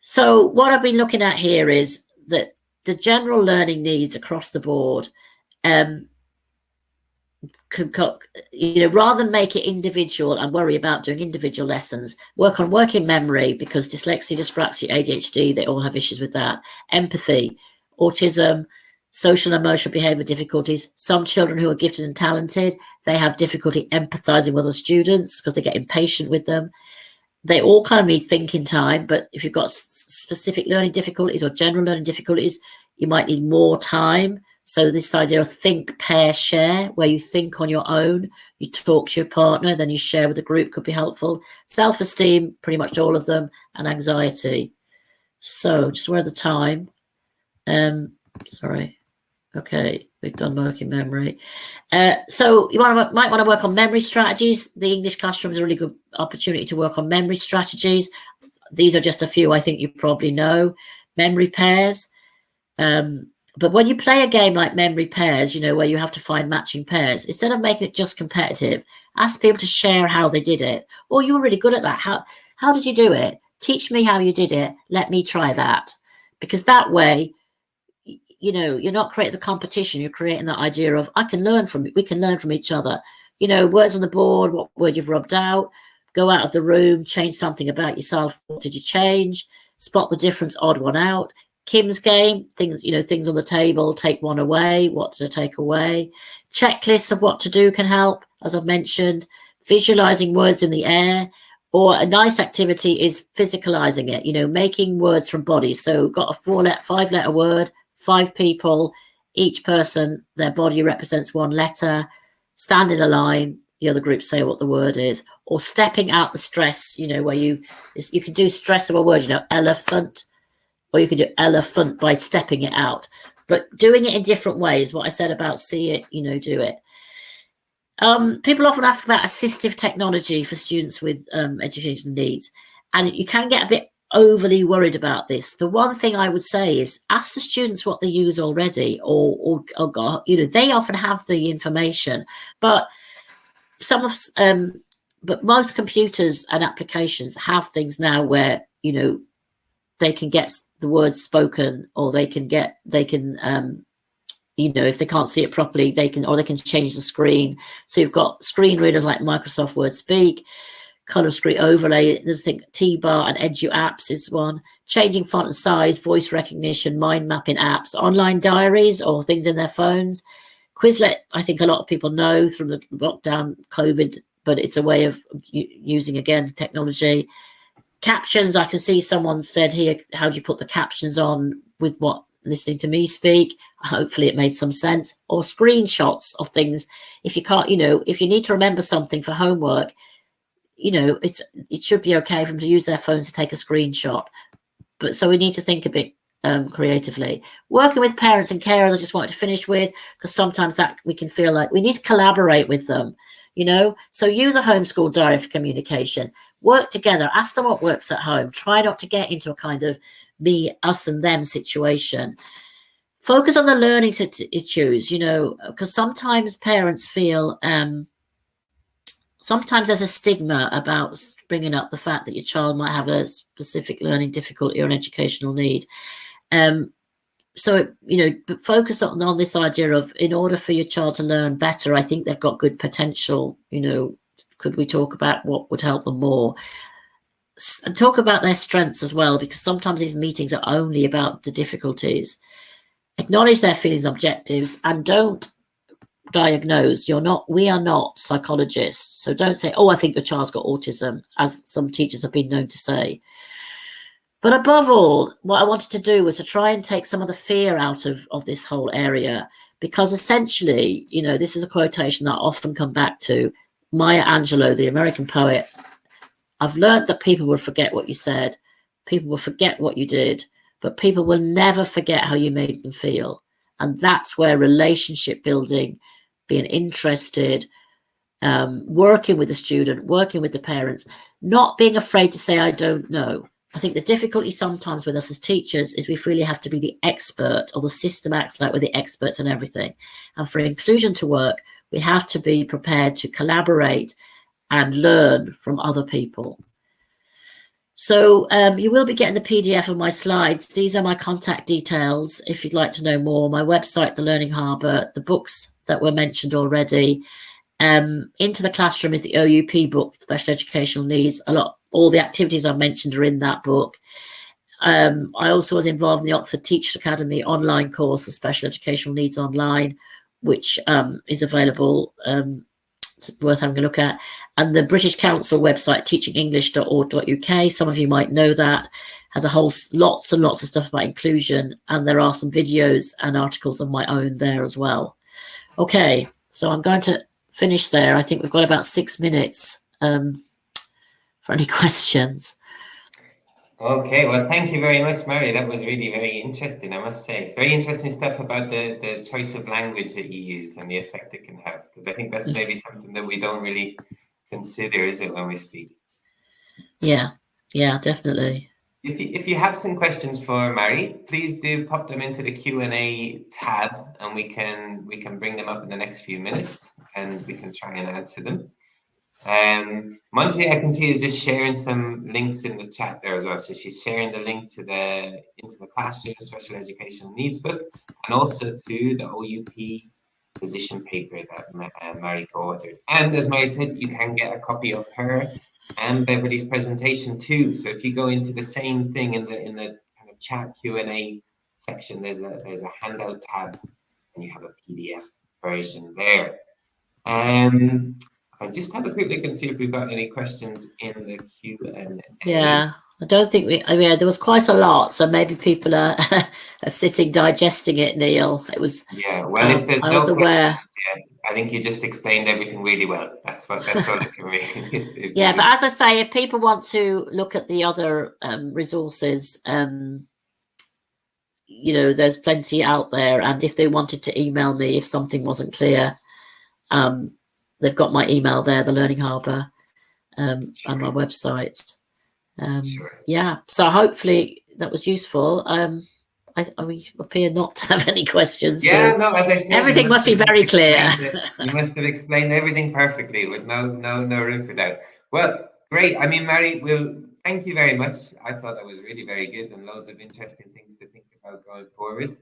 So what I've been looking at here is that the general learning needs across the board, rather than make it individual and worry about doing individual lessons, work on working memory, because dyslexia, dyspraxia, ADHD, they all have issues with that. Empathy, autism, social and emotional behavior difficulties. Some children who are gifted and talented, they have difficulty empathizing with other students because they get impatient with them. They all kind of need thinking time, but if you've got specific learning difficulties or general learning difficulties, you might need more time. So this idea of think, pair, share, where you think on your own, you talk to your partner, then you share with the group, could be helpful. Self-esteem, pretty much all of them, and anxiety. So just where the time. Sorry. Okay, we've done working memory. So you might want to work on memory strategies. The English classroom is a really good opportunity to work on memory strategies. These are just a few I think you probably know. Memory pairs. But when you play a game like memory pairs, where you have to find matching pairs, instead of making it just competitive, ask people to share how they did it. Oh, you were really good at that. How did you do it? Teach me how you did it. Let me try that. Because that way, you're not creating the competition. You're creating that idea of we can learn from each other. Words on the board, what word you've rubbed out, go out of the room, change something about yourself. What did you change? Spot the difference, odd one out. Kim's game, things on the table, take one away. What to take away? Checklists of what to do can help, as I've mentioned. Visualizing words in the air, or a nice activity is physicalizing it, making words from bodies. So got a 5-letter word, 5 people, each person, their body represents one letter. Stand in a line, the other group say what the word is, or stepping out the stress, where you can do stress of a word, elephant, or you could do elephant by stepping it out, but doing it in different ways. What I said about see it, do it. People often ask about assistive technology for students with education needs, and you can get a bit overly worried about this. The one thing I would say is ask the students what they use already, or they often have the information, but but most computers and applications have things now where they can get the words spoken, or they can if they can't see it properly, they can change the screen. So you've got screen readers like Microsoft Word Speak, color screen overlay. There's T-Bar and Edu apps is one. Changing font and size, voice recognition, mind mapping apps, online diaries or things in their phones. Quizlet, I think a lot of people know from the lockdown, COVID, but it's a way of using, again, technology. Captions, I can see someone said here, how do you put the captions on with what listening to me speak? Hopefully it made some sense. Or screenshots of things. If you can't, if you need to remember something for homework, it should be okay for them to use their phones to take a screenshot. But so we need to think a bit creatively. Working with parents and carers, I just wanted to finish with, because sometimes that we can feel like we need to collaborate with them, So use a homeschool diary for communication. Work together. Ask them what works at home. Try not to get into a kind of me, us and them situation. Focus on the learning issues, because sometimes parents feel, sometimes there's a stigma about bringing up the fact that your child might have a specific learning difficulty or an educational need. But focus on this idea of, in order for your child to learn better, I think they've got good potential. Could we talk about what would help them more? And talk about their strengths as well, because sometimes these meetings are only about the difficulties. Acknowledge their feelings, objectives, and don't diagnose. We are not psychologists, so don't say, oh, I think your child's got autism, as some teachers have been known to say. But above all, what I wanted to do was to try and take some of the fear out of this whole area, because essentially, this is a quotation that I often come back to. Maya Angelou, the American poet, I've learned that people will forget what you said, people will forget what you did, but people will never forget how you made them feel. And that's where relationship building, being interested, working with the student, working with the parents, not being afraid to say, I don't know. I think the difficulty sometimes with us as teachers is we feel you have to be the expert, or the system acts like we're the experts in everything. And for inclusion to work, we have to be prepared to collaborate and learn from other people. So you will be getting the PDF of my slides. These are my contact details if you'd like to know more. My website, The Learning Harbour, the books that were mentioned already. Into the Classroom is the OUP book, Special Educational Needs. All the activities I mentioned are in that book. I also was involved in the Oxford Teachers Academy online course of Special Educational Needs online, which is available, worth having a look at. And the British Council website, teachingenglish.org.uk, some of you might know that, has a whole lots and lots of stuff about inclusion, and there are some videos and articles of my own there as well. Okay, so I'm going to finish there. I think we've got about 6 minutes for any questions. Okay, well, thank you very much, Mary. That was really very interesting, I must say. Very interesting stuff about the choice of language that you use and the effect it can have, because I think that's maybe something that we don't really consider, is it, when we speak? Yeah, definitely. If you have some questions for Mary, please do pop them into the Q&A tab, and we can bring them up in the next few minutes, and we can try and answer them. One thing I can see is just sharing some links in the chat there as well. So she's sharing the link to Into the Classroom Special Educational Needs book, and also to the OUP position paper that Mary co-authored. And as Mary said, you can get a copy of her and Beverly's presentation too. So if you go into the same thing in the kind of chat Q&A section, there's a handout tab, and you have a PDF version there. I'll just have a quick look and see if we've got any questions in the Q&A. Yeah, I don't think there was quite a lot, so maybe people are, are sitting digesting it, Neil. It was. Yeah, well, if there's I was no questions, aware. I think you just explained everything really well. That's all it can be. Yeah, but as I say, if people want to look at the other resources, there's plenty out there. And if they wanted to email me if something wasn't clear, they've got my email there, the Learning Harbour, and my website. Yeah, so hopefully that was useful. We appear not to have any questions. Yeah, so no, as I said, everything must be very clear. You must have explained everything perfectly with no room for doubt. Well, great. I mean, Mary, thank you very much. I thought that was really very good, and loads of interesting things to think about going forward.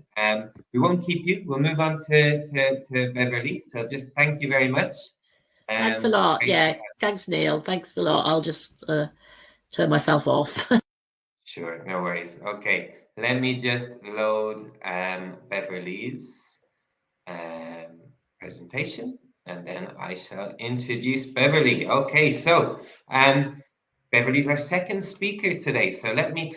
We won't keep you. We'll move on to Beverly. So just thank you very much. Thanks a lot. Yeah, thanks, Neil. Thanks a lot. I'll just turn myself off. Sure, no worries. Okay, let me just load Beverly's presentation, and then I shall introduce Beverly. Okay, so Beverly's our second speaker today, so let me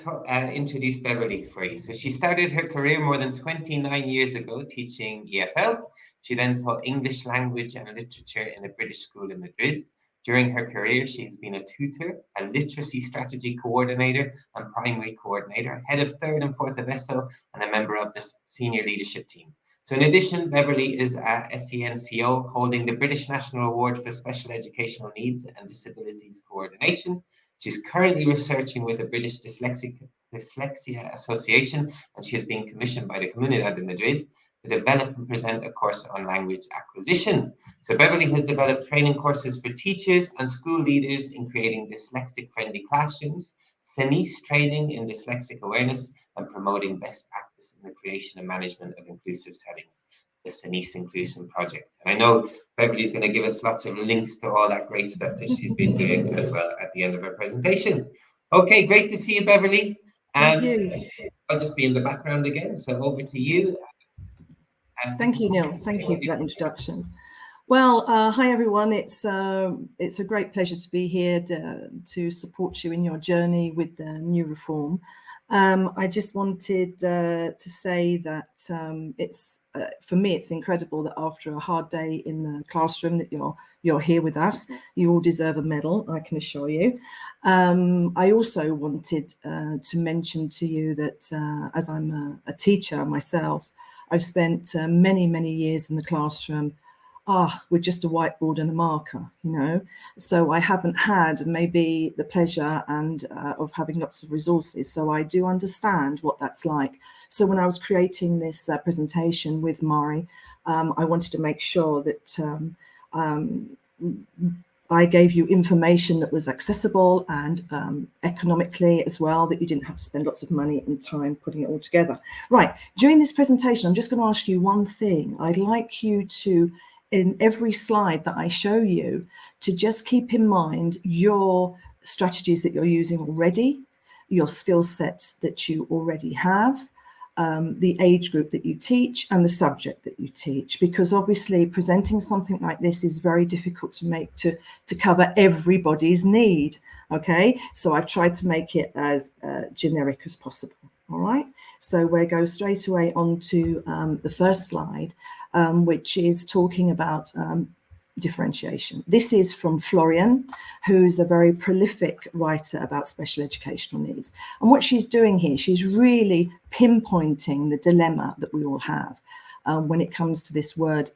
introduce Beverly for you. So she started her career more than 29 years ago teaching EFL. She then taught English language and literature in a British school in Madrid. During her career, she has been a tutor, a literacy strategy coordinator and primary coordinator, head of 3rd and 4th of ESO, and a member of the senior leadership team. So in addition, Beverly is a SENCO holding the British National Award for Special Educational Needs and Disabilities Coordination. She's currently researching with the British Dyslexia Association, and she has been commissioned by the Comunidad de Madrid to develop and present a course on language acquisition. So Beverly has developed training courses for teachers and school leaders in creating dyslexic-friendly classrooms, CENIS training in dyslexic awareness, and promoting best practice in the creation and management of inclusive settings, the CENIS Inclusion Project. And I know Beverly's going to give us lots of links to all that great stuff that she's been doing as well at the end of her presentation. Okay, great to see you, Beverly. Thank you. I'll just be in the background again, so over to you. Thank you, Neil. Thank you for that introduction. Well, hi everyone. It's a great pleasure to be here to support you in your journey with the new reform. I just wanted to say that it's for me it's incredible that after a hard day in the classroom that you're here with us. You all deserve a medal, I can assure you. I also wanted to mention to you that as I'm a teacher myself, I've spent many years in the classroom. with just a whiteboard and a marker, you know. So I haven't had maybe the pleasure and of having lots of resources. So I do understand what that's like. So when I was creating this presentation with Mari, I wanted to make sure that I gave you information that was accessible and economically as well, that you didn't have to spend lots of money and time putting it all together. Right, during this presentation, I'm just going to ask you one thing. I'd like you to, in every slide that I show you, to just keep in mind your strategies that you're using already, your skill sets that you already have, the age group that you teach and the subject that you teach, because obviously presenting something like this is very difficult to make to cover everybody's need. Okay, so I've tried to make it as generic as possible. All right, so we'll go straight away on to the first slide, which is talking about differentiation. This is from Florian, who's a very prolific writer about special educational needs. And what she's doing here, she's really pinpointing the dilemma that we all have when it comes to this word,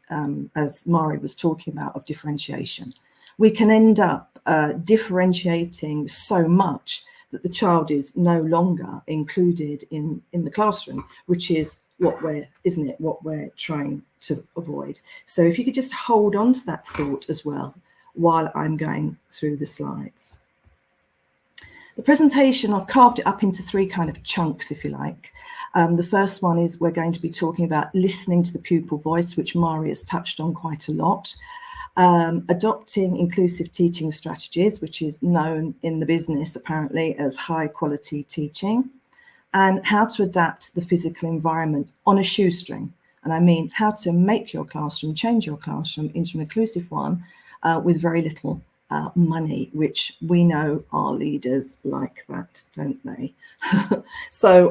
as Mari was talking about, of differentiation. We can end up differentiating so much that the child is no longer included in the classroom, which is what we're trying to avoid. So if you could just hold on to that thought as well while I'm going through the slides. The presentation, I've carved it up into three kind of chunks, if you like. The first one is we're going to be talking about listening to the pupil voice, which Mari has touched on quite a lot. Adopting inclusive teaching strategies, which is known in the business apparently as high quality teaching, and how to adapt the physical environment on a shoestring. And I mean how to make your classroom, change your classroom into an inclusive one with very little money, which we know our leaders like that, don't they? So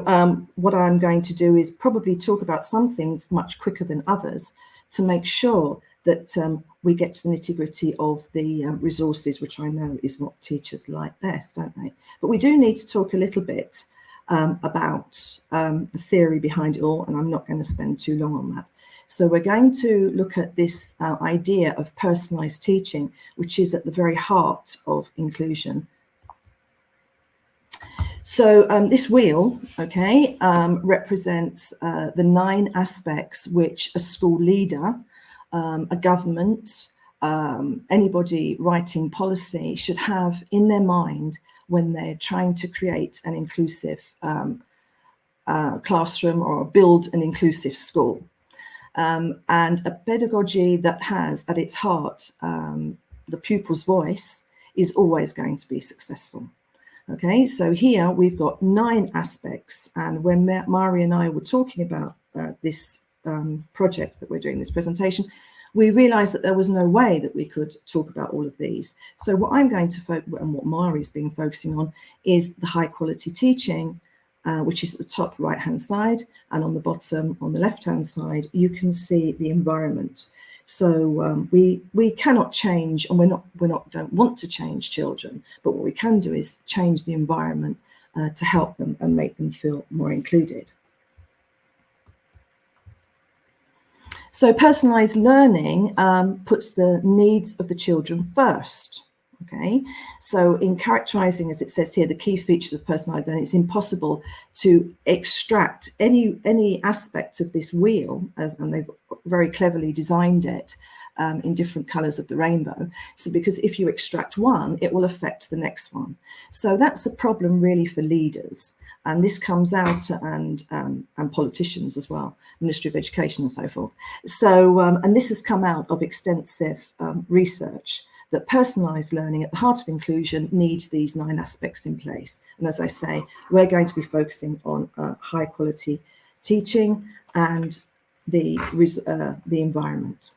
what I'm going to do is probably talk about some things much quicker than others to make sure that we get to the nitty-gritty of the resources, which I know is what teachers like best, don't they? But we do need to talk a little bit about the theory behind it all, and I'm not going to spend too long on that. So we're going to look at this idea of personalised teaching, which is at the very heart of inclusion. So this wheel, okay, represents the 9 aspects which a school leader, a government, anybody writing policy should have in their mind when they're trying to create an inclusive classroom or build an inclusive school. And a pedagogy that has at its heart the pupil's voice is always going to be successful. Okay, so here we've got 9 aspects, and when Mari and I were talking about this project that we're doing, this presentation, we realized that there was no way that we could talk about all of these. So what I'm going to focus, and what Mari's been focusing on, is the high quality teaching, which is at the top right hand side, and on the bottom on the left hand side you can see the environment. So we cannot change, and don't want to change children, but what we can do is change the environment to help them and make them feel more included. So personalised learning puts the needs of the children first. Okay, so in characterising, as it says here, the key features of personalised learning, it's impossible to extract any aspect of this wheel, and they've very cleverly designed it in different colours of the rainbow. So because if you extract one, it will affect the next one. So that's a problem really for leaders. And this comes out, and politicians as well, Ministry of Education and so forth. So, and this has come out of extensive research that personalised learning at the heart of inclusion needs these 9 aspects in place. And as I say, we're going to be focusing on high quality teaching and the environment.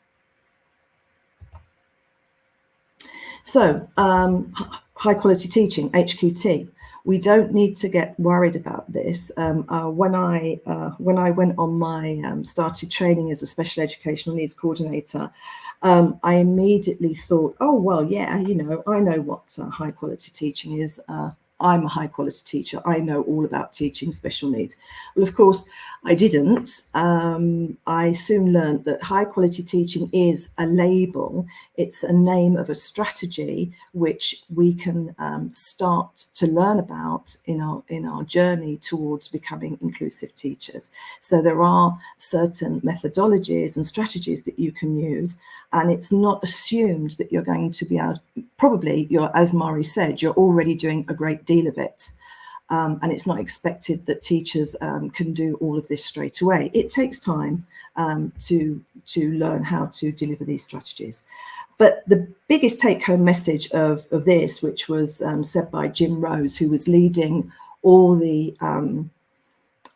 So, high quality teaching, HQT. We don't need to get worried about this. When I went on my started training as a special educational needs coordinator, I immediately thought, oh well, yeah, you know, I know what high quality teaching is. I'm a high quality teacher. I know all about teaching special needs. Well, of course, I didn't. I soon learned that high quality teaching is a label. It's a name of a strategy which we can start to learn about in our journey towards becoming inclusive teachers. So there are certain methodologies and strategies that you can use, and it's not assumed that you're going to be able, probably you're, as Mari said, you're already doing a great deal of it. And it's not expected that teachers can do all of this straight away. It takes time to learn how to deliver these strategies. But the biggest take-home message of this, which was said by Jim Rose, who was leading all the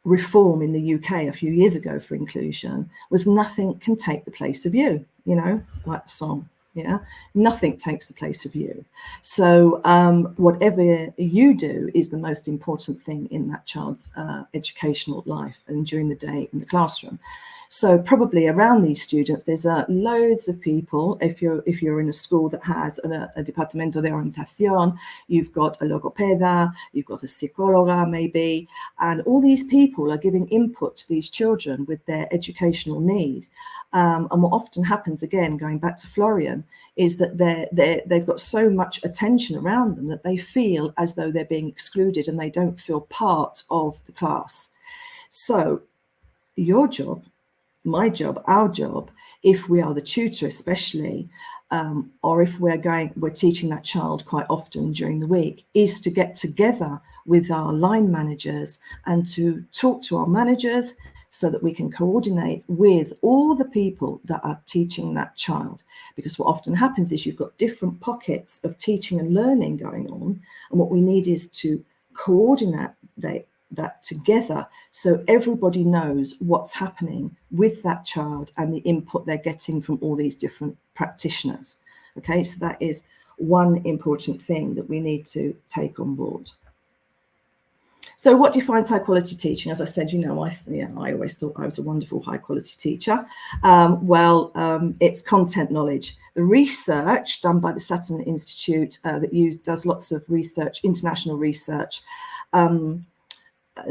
reform in the UK a few years ago for inclusion, was nothing can take the place of you, you know, like the song. Yeah, nothing takes the place of you. So whatever you do is the most important thing in that child's educational life and during the day in the classroom. So probably around these students, there's loads of people. If you're in a school that has a Departamento de Orientación, you've got a logopeda, you've got a psicóloga maybe, and all these people are giving input to these children with their educational need. And what often happens, again, going back to Florian, is that they've got so much attention around them that they feel as though they're being excluded and they don't feel part of the class. So your job, my job, our job, if we are the tutor especially, or if we're teaching that child quite often during the week, is to get together with our line managers and to talk to our managers so that we can coordinate with all the people that are teaching that child. Because what often happens is you've got different pockets of teaching and learning going on, and what we need is to coordinate that together so everybody knows what's happening with that child and the input they're getting from all these different practitioners. Okay, so that is one important thing that we need to take on board. So what defines high quality teaching? As I said, you know, I always thought I was a wonderful high quality teacher. It's content knowledge. The research done by the Saturn Institute that does lots of research, international research,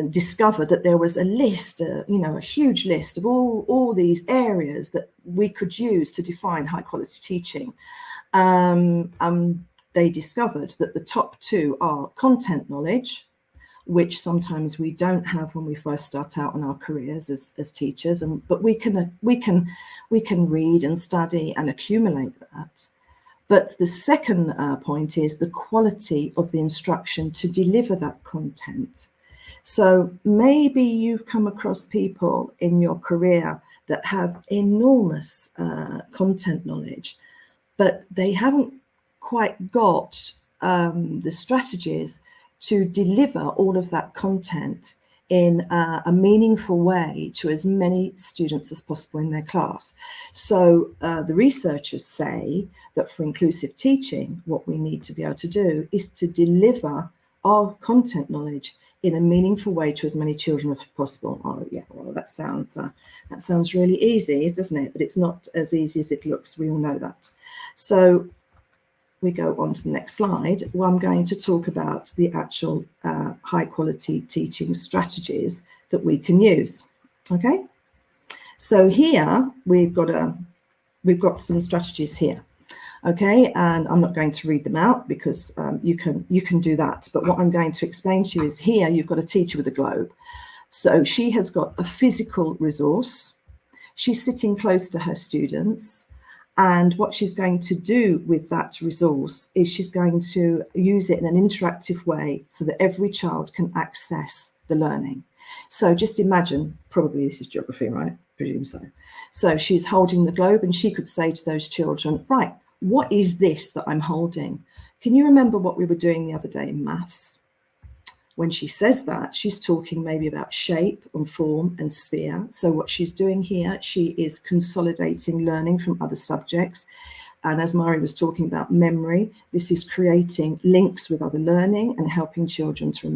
discovered that there was a list, a huge list of all these areas that we could use to define high quality teaching. They discovered that the top two are content knowledge, which sometimes we don't have when we first start out in our careers as teachers, but we can read and study and accumulate that. But the second point is the quality of the instruction to deliver that content. So maybe you've come across people in your career that have enormous content knowledge, but they haven't quite got the strategies to deliver all of that content in a meaningful way to as many students as possible in their class. So the researchers say that for inclusive teaching, what we need to be able to do is to deliver our content knowledge in a meaningful way to as many children as possible. Oh yeah, well that sounds really easy, doesn't it? But it's not as easy as it looks. We all know that. So we go on to the next slide, where I'm going to talk about the actual high quality teaching strategies that we can use. Okay, so here we've got some strategies here. Okay, and I'm not going to read them out because you can do that. But what I'm going to explain to you is here you've got a teacher with a globe. So she has got a physical resource. She's sitting close to her students. And what she's going to do with that resource is she's going to use it in an interactive way so that every child can access the learning. So just imagine, probably this is geography, right? I presume so. So she's holding the globe and she could say to those children, right, what is this that I'm holding? Can you remember what we were doing the other day in maths? When she says that, she's talking maybe about shape and form and sphere. So what she's doing here, she is consolidating learning from other subjects. And as Mari was talking about memory, this is creating links with other learning and helping children to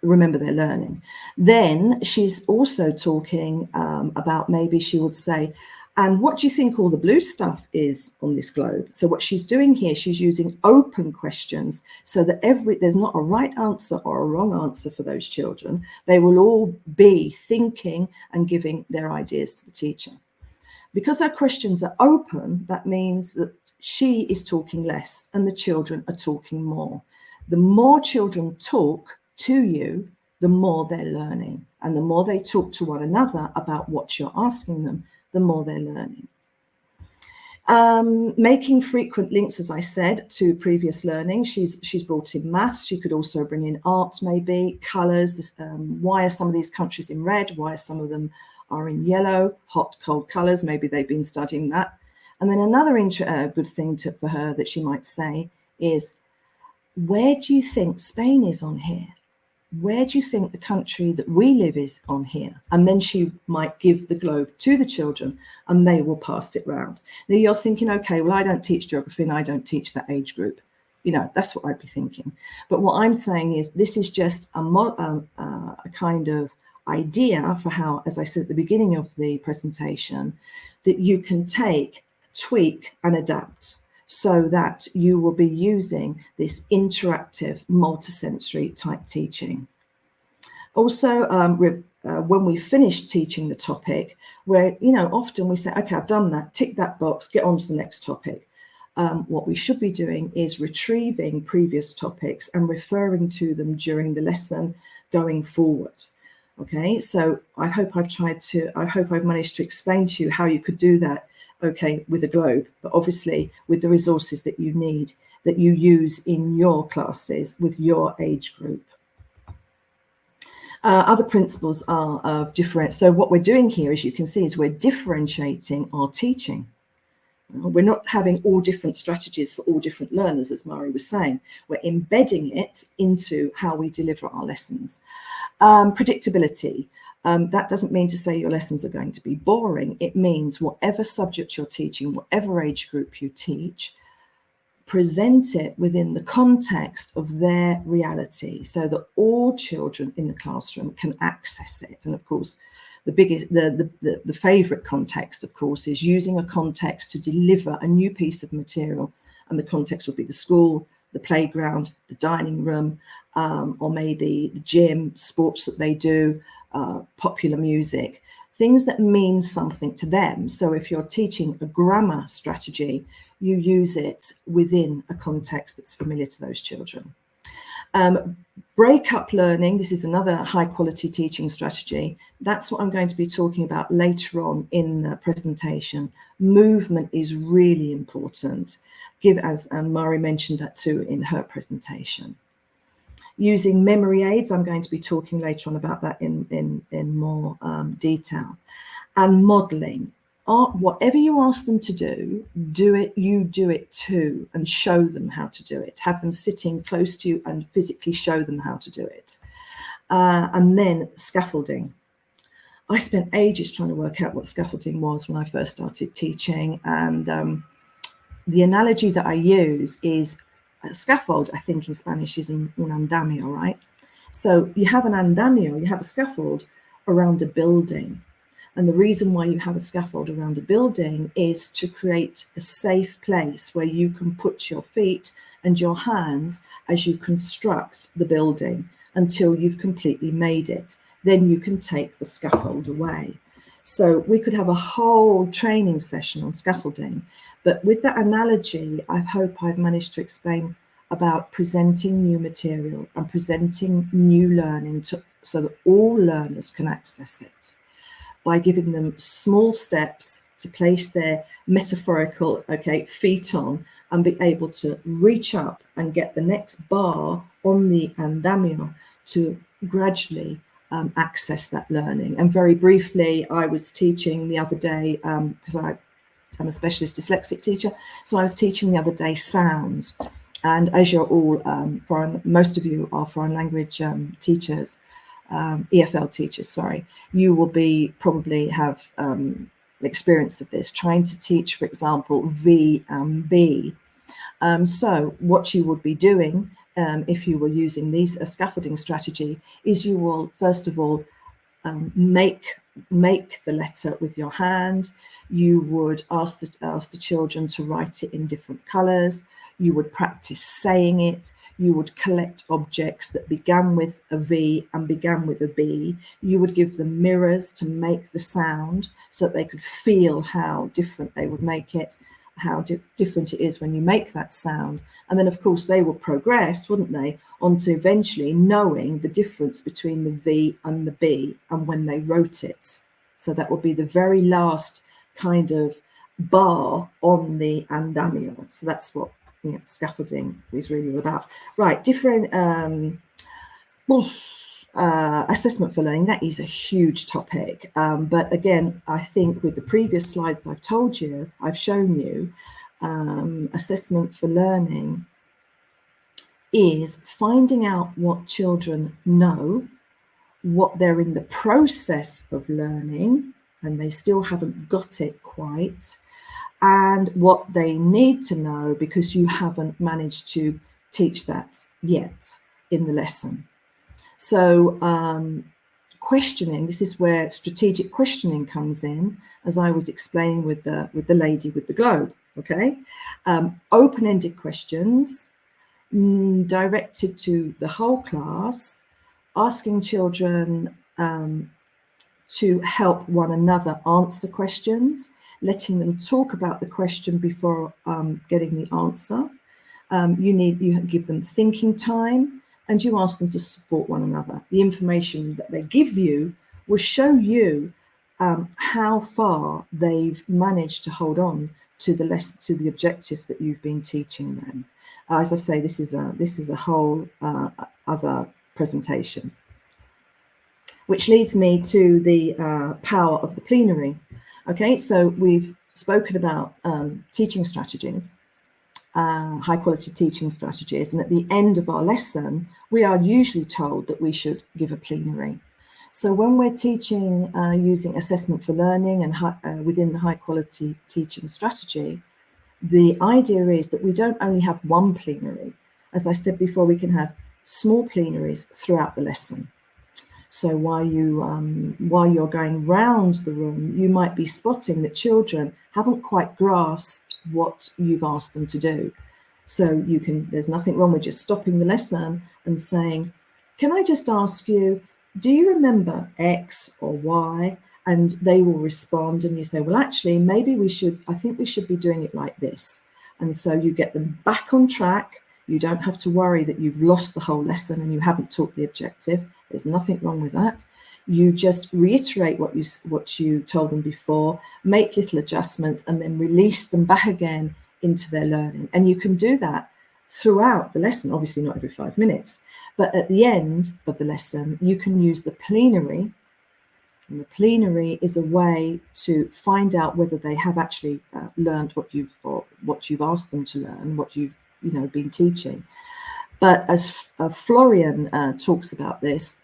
remember their learning. Then she's also talking about, maybe she would say, And what do you think all the blue stuff is on this globe? So what she's doing here, she's using open questions so that there's not a right answer or a wrong answer for those children. They will all be thinking and giving their ideas to the teacher. Because our questions are open, that means that she is talking less and the children are talking more. The more children talk to you, the more they're learning. And the more they talk to one another about what you're asking them, the more they're learning. Making frequent links, as I said, to previous learning. She's brought in maths. She could also bring in art, maybe, colours. Why are some of these countries in red? Why are some of them are in yellow? Hot, cold colours. Maybe they've been studying that. And then another good thing for her that she might say is, where do you think Spain is on here? Where do you think the country that we live is on here? And then she might give the globe to the children and they will pass it round. Now you're thinking, okay, well, I don't teach geography and I don't teach that age group. You know, that's what I'd be thinking. But what I'm saying is this is just a kind of idea for how, as I said at the beginning of the presentation, that you can take, tweak and adapt, so that you will be using this interactive multisensory type teaching. Also, when we finish teaching the topic, where, you know, often we say, okay, I've done that, tick that box, get on to the next topic. What we should be doing is retrieving previous topics and referring to them during the lesson going forward. Okay, so I hope I've managed to explain to you how you could do that, okay, with a globe, but obviously with the resources that you need, that you use in your classes with your age group. Other principles are of different. So what we're doing here, as you can see, is we're differentiating our teaching. We're not having all different strategies for all different learners, as Mari was saying. We're embedding it into how we deliver our lessons. Predictability. That doesn't mean to say your lessons are going to be boring. It means whatever subject you're teaching, whatever age group you teach, present it within the context of their reality so that all children in the classroom can access it. And of course, the favorite context, of course, is using a context to deliver a new piece of material. And the context would be the school, the playground, the dining room, or maybe the gym, sports that they do, popular music, things that mean something to them. So if you're teaching a grammar strategy, you use it within a context that's familiar to those children. Break-up learning, this is another high-quality teaching strategy. That's what I'm going to be talking about later on in the presentation. Movement is really important, and Mari mentioned that too in her presentation. Using memory aids, I'm going to be talking later on about that in more detail. And modelling. Whatever you ask them to do it too, and show them how to do it. Have them sitting close to you and physically show them how to do it. And then scaffolding. I spent ages trying to work out what scaffolding was when I first started teaching. And the analogy that I use is a scaffold, I think in Spanish is un andamio, right? So you have an andamio, you have a scaffold around a building. And the reason why you have a scaffold around a building is to create a safe place where you can put your feet and your hands as you construct the building until you've completely made it. Then you can take the scaffold away. So we could have a whole training session on scaffolding. But with that analogy, I hope I've managed to explain about presenting new material and presenting new learning so that all learners can access it, by giving them small steps to place their metaphorical feet on and be able to reach up and get the next bar on the andamio to gradually access that learning. And very briefly, I was teaching the other day, because I'm a specialist dyslexic teacher, so I was teaching the other day sounds. And as you're all, most of you are foreign language teachers, EFL teachers, sorry, you will probably have experience of this, trying to teach, for example, V and B. So what you would be doing if you were using a scaffolding strategy is you will, first of all, make the letter with your hand. You would ask the children to write it in different colours. You would practice saying it. You would collect objects that began with a V and began with a B. You would give them mirrors to make the sound so that they could feel how different they would make it, how different it is when you make that sound. And then, of course, they would progress, wouldn't they, onto eventually knowing the difference between the V and the B and when they wrote it. So that would be the very last kind of bar on the andamio. So that's what scaffolding is really all about. Right, different assessment for learning, that is a huge topic. But again, I think with the previous slides I've shown you, assessment for learning is finding out what children know, what they're in the process of learning, and they still haven't got it quite, and what they need to know because you haven't managed to teach that yet in the lesson. So questioning, this is where strategic questioning comes in, as I was explaining with the lady with the globe, okay? Open-ended questions directed to the whole class, asking children to help one another answer questions, letting them talk about the question before getting the answer. You give them thinking time, and you ask them to support one another. The information that they give you will show you how far they've managed to hold on to the lesson, to the objective that you've been teaching them. As I say, this is a whole other presentation, which leads me to the power of the plenary. Okay, so we've spoken about teaching strategies, high quality teaching strategies, and at the end of our lesson, we are usually told that we should give a plenary. So when we're teaching using assessment for learning and within the high quality teaching strategy, the idea is that we don't only have one plenary. As I said before, we can have small plenaries throughout the lesson. So while you're going round the room, you might be spotting that children haven't quite grasped what you've asked them to do. So there's nothing wrong with just stopping the lesson and saying, can I just ask you, do you remember X or Y? And they will respond, and you say, well, actually, I think we should be doing it like this. And so you get them back on track. You don't have to worry that you've lost the whole lesson and you haven't taught the objective. There's nothing wrong with that. You just reiterate what you told them before, make little adjustments, and then release them back again into their learning. And you can do that throughout the lesson, obviously not every 5 minutes, but at the end of the lesson, you can use the plenary. And the plenary is a way to find out whether they have actually learned what you've asked them to learn, what you've been teaching. But as Florian talks about this,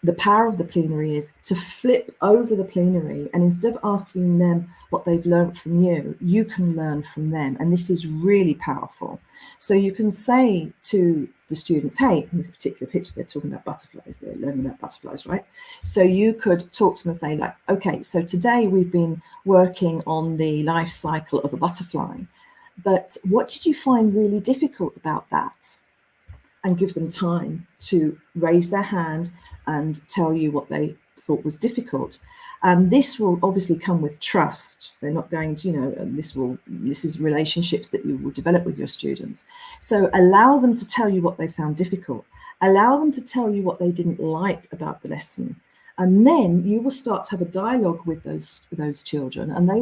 the power of the plenary is to flip over the plenary, and instead of asking them what they've learned from you, you can learn from them. And this is really powerful. So you can say to the students, hey, in this particular picture, they're talking about butterflies. They're learning about butterflies, right? So you could talk to them and say, like, okay, so today we've been working on the life cycle of a butterfly. But what did you find really difficult about that? And give them time to raise their hand and tell you what they thought was difficult. And this will obviously come with trust. They're not going to, this is relationships that you will develop with your students. So allow them to tell you what they found difficult. Allow them to tell you what they didn't like about the lesson. And then you will start to have a dialogue with those children, and they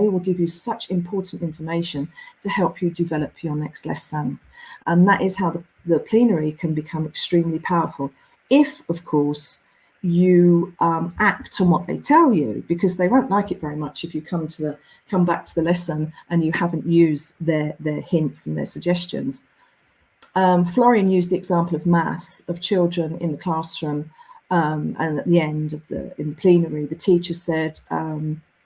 will give you such important information to help you develop your next lesson. And that is how the plenary can become extremely powerful. If, of course, you act on what they tell you, because they won't like it very much if you come back to the lesson and you haven't used their hints and their suggestions. Florian used the example of maths, of children in the classroom, and at the end in the plenary, the teacher said,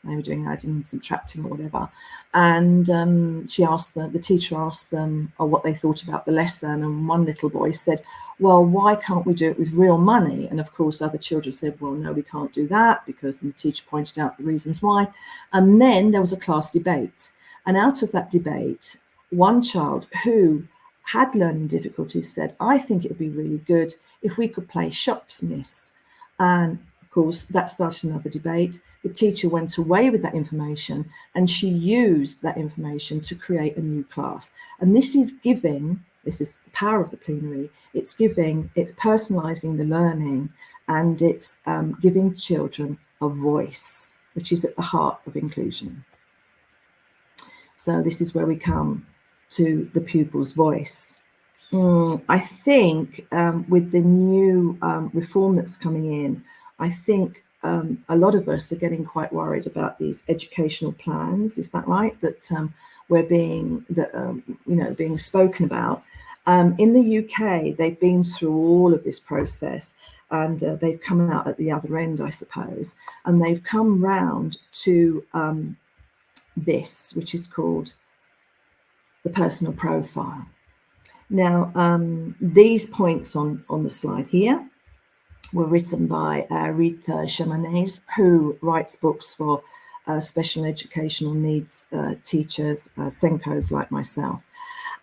They were doing adding and subtracting or whatever. And the teacher asked them what they thought about the lesson. And one little boy said, well, why can't we do it with real money? And of course, other children said, well, no, we can't do that, because the teacher pointed out the reasons why. And then there was a class debate. And out of that debate, one child who had learning difficulties said, I think it would be really good if we could play shops, miss. And of course, that started another debate. The teacher went away with that information, and she used that information to create a new class. And this is the power of the plenary. It's personalizing the learning, and it's giving children a voice, which is at the heart of inclusion. So this is where we come to the pupil's voice. I think with the new reform that's coming in, I think a lot of us are getting quite worried about these educational plans. Is that right? That we're being spoken about. In the UK, they've been through all of this process, and they've come out at the other end, I suppose, and they've come round to this, which is called the personal profile. Now, these points on the slide here were written by Rita Chamanez, who writes books for special educational needs teachers, Senkos like myself.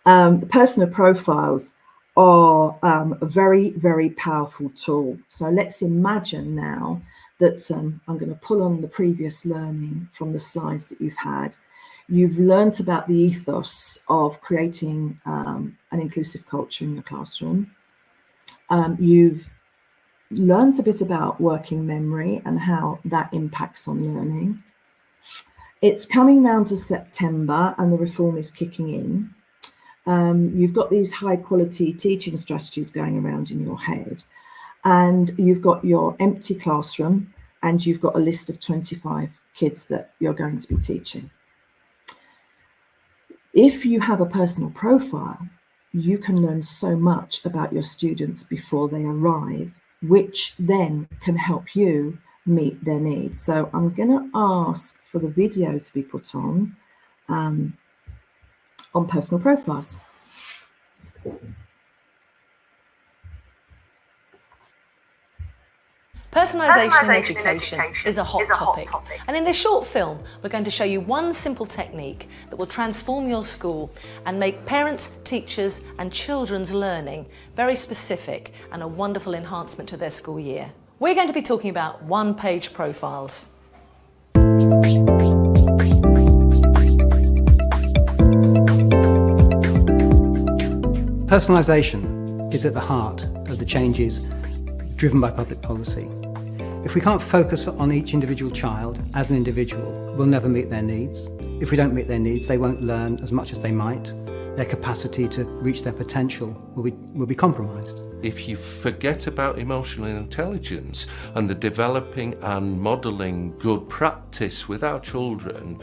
The personal profiles are a very, very powerful tool. So let's imagine now that I'm going to pull on the previous learning from the slides that you've had. You've learnt about the ethos of creating an inclusive culture in your classroom. You've learnt a bit about working memory and how that impacts on learning. It's coming round to September and the reform is kicking in. You've got these high quality teaching strategies going around in your head, and you've got your empty classroom, and you've got a list of 25 kids that you're going to be teaching. If you have a personal profile, you can learn so much about your students before they arrive, which then can help you meet their needs. So I'm going to ask for the video to be put on personal profiles. Personalisation in education is a hot topic. And in this short film, we're going to show you one simple technique that will transform your school and make parents, teachers and children's learning very specific and a wonderful enhancement to their school year. We're going to be talking about one-page profiles. Personalisation is at the heart of the changes driven by public policy. If we can't focus on each individual child as an individual, we'll never meet their needs. If we don't meet their needs, they won't learn as much as they might. Their capacity to reach their potential will be compromised. If you forget about emotional intelligence and the developing and modelling good practice with our children,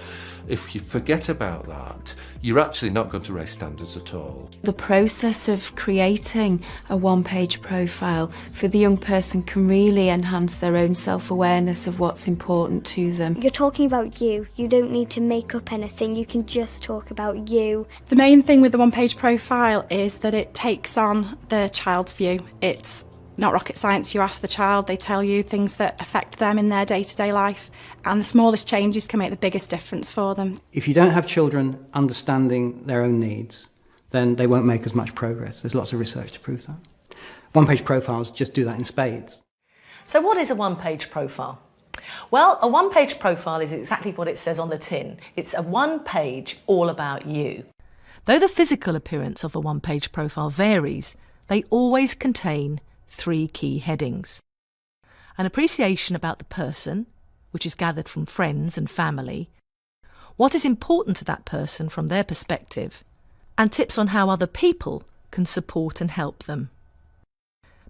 if you forget about that, you're actually not going to raise standards at all. The process of creating a one-page profile for the young person can really enhance their own self-awareness of what's important to them. You're talking about you. You don't need to make up anything. You can just talk about you. The main thing with the one-page profile is that it takes on the child's view. It's not rocket science. You ask the child, they tell you things that affect them in their day-to-day life, and the smallest changes can make the biggest difference for them. If you don't have children understanding their own needs, then they won't make as much progress. There's lots of research to prove that. One-page profiles just do that in spades. So what is a one-page profile? Well, a one-page profile is exactly what it says on the tin. It's a one-page all about you. Though the physical appearance of a one-page profile varies, they always contain 3 key headings. An appreciation about the person, which is gathered from friends and family, what is important to that person from their perspective, and tips on how other people can support and help them.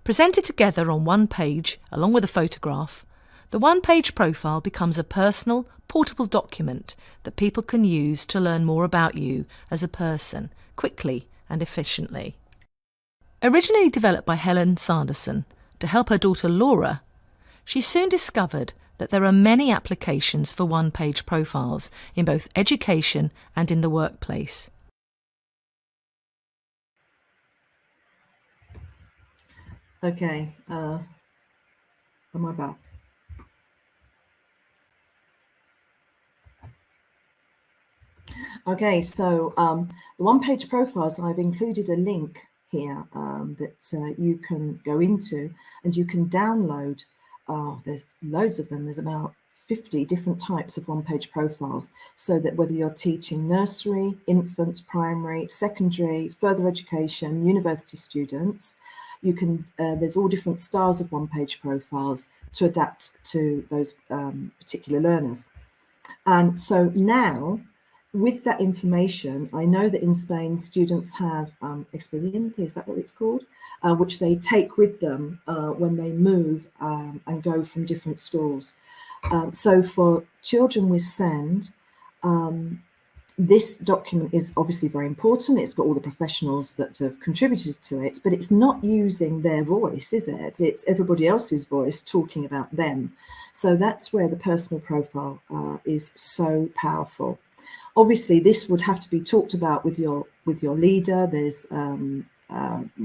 Presented together on one page, along with a photograph, the one-page profile becomes a personal, portable document that people can use to learn more about you as a person, quickly and efficiently. Originally developed by Helen Sanderson to help her daughter Laura, she soon discovered that there are many applications for one-page profiles in both education and in the workplace. Okay, am I back? Okay, so the one-page profiles, I've included a link here that you can go into and you can download. There's loads of them. There's about 50 different types of one-page profiles, so that whether you're teaching nursery, infants, primary, secondary, further education, university students, you can. There's all different styles of one-page profiles to adapt to those particular learners. And so now, with that information, I know that in Spain, students have expediente, is that what it's called? Which they take with them when they move and go from different schools. So for children with SEND, this document is obviously very important. It's got all the professionals that have contributed to it, but it's not using their voice, is it? It's everybody else's voice talking about them. So that's where the personal profile is so powerful. Obviously, this would have to be talked about with your leader. There's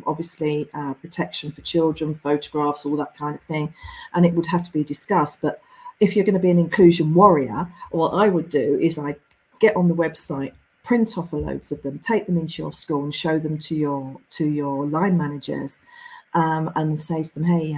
obviously protection for children, photographs, all that kind of thing, and it would have to be discussed. But if you're going to be an inclusion warrior, what I would do is I'd get on the website, print off loads of them, take them into your school and show them to your line managers and say to them, hey,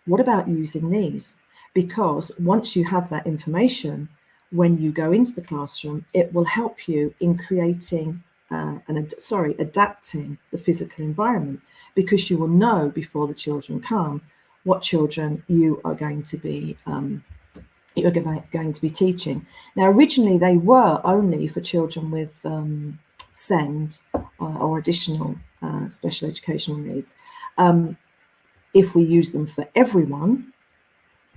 what about using these? Because once you have that information, when you go into the classroom, it will help you in creating adapting the physical environment, because you will know before the children come what children you are going to be teaching. Now, originally they were only for children with SEND or additional special educational needs. If we use them for everyone,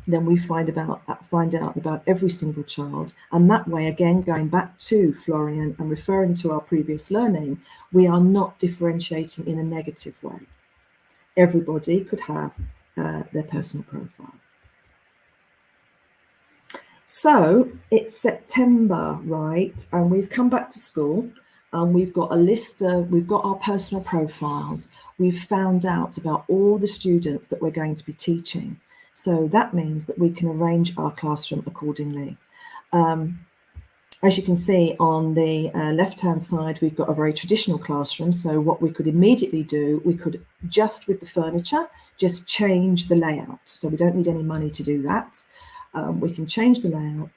then we find out about every single child, and that way, again, going back to Florian and referring to our previous learning, we are not differentiating in a negative way. Everybody could have their personal profile. So it's September, right? And we've come back to school and we've got a list of, we've got our personal profiles. We've found out about all the students that we're going to be teaching. So that means that we can arrange our classroom accordingly. As you can see on the left-hand side, we've got a very traditional classroom. So what we could immediately do, we could just with the furniture, just change the layout. So we don't need any money to do that. We can change the layout,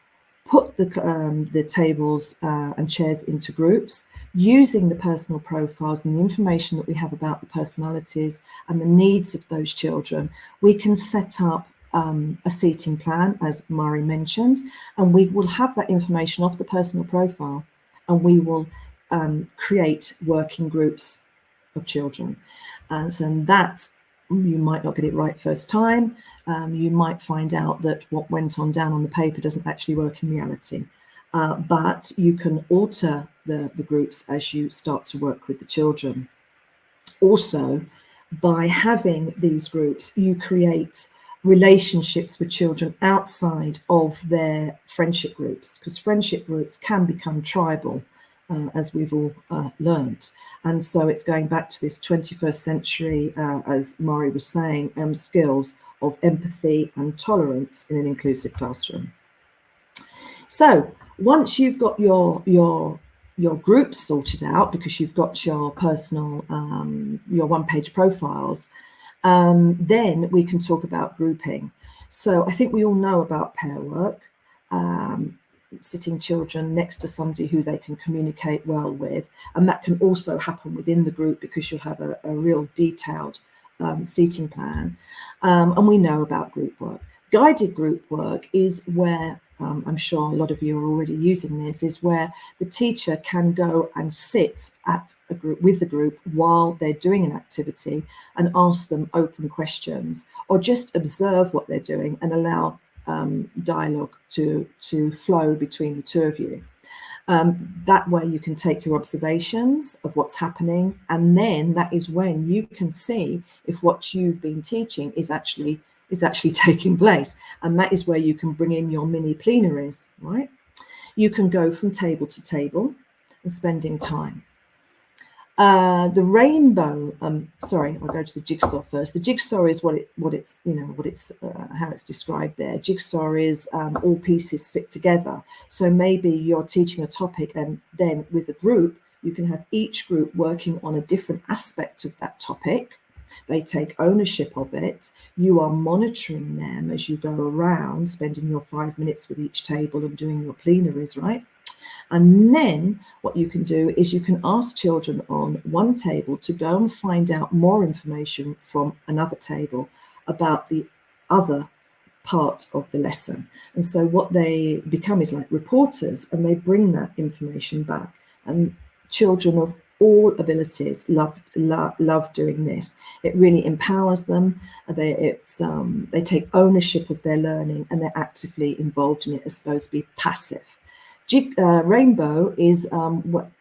put the tables and chairs into groups, using the personal profiles and the information that we have about the personalities and the needs of those children. We can set up a seating plan, as Mari mentioned, and we will have that information off the personal profile, and we will create working groups of children. And so that, you might not get it right first time. You might find out that what went on down on the paper doesn't actually work in reality. But you can alter the groups as you start to work with the children. Also, by having these groups, you create relationships with children outside of their friendship groups, because friendship groups can become tribal, as we've all learned. And so it's going back to this 21st century, as Mari was saying, skills of empathy and tolerance in an inclusive classroom. So once you've got your groups sorted out, because you've got your personal, your one-page profiles, then we can talk about grouping. So I think we all know about pair work, sitting children next to somebody who they can communicate well with, and that can also happen within the group because you'll have a real detailed seating plan. And we know about group work. Guided group work is where, I'm sure a lot of you are already using this, is where the teacher can go and sit at a group with the group while they're doing an activity and ask them open questions, or just observe what they're doing and allow dialogue to flow between the two of you. That way you can take your observations of what's happening, and then that is when you can see if what you've been teaching is actually is actually taking place. And that is where you can bring in your mini plenaries, right? You can go from table to table and spending time. The rainbow, sorry, I'll go to the jigsaw first. The jigsaw is how it's described there. Jigsaw is all pieces fit together. So maybe you're teaching a topic, and then with a group, you can have each group working on a different aspect of that topic. They take ownership of it. You are monitoring them as you go around, spending your 5 minutes with each table and doing your plenaries, right? And then what you can do is you can ask children on one table to go and find out more information from another table about the other part of the lesson. And so what they become is like reporters, and they bring that information back. And children of all abilities love doing this. It really empowers them. They take ownership of their learning, and they're actively involved in it as opposed to be passive. Rainbow is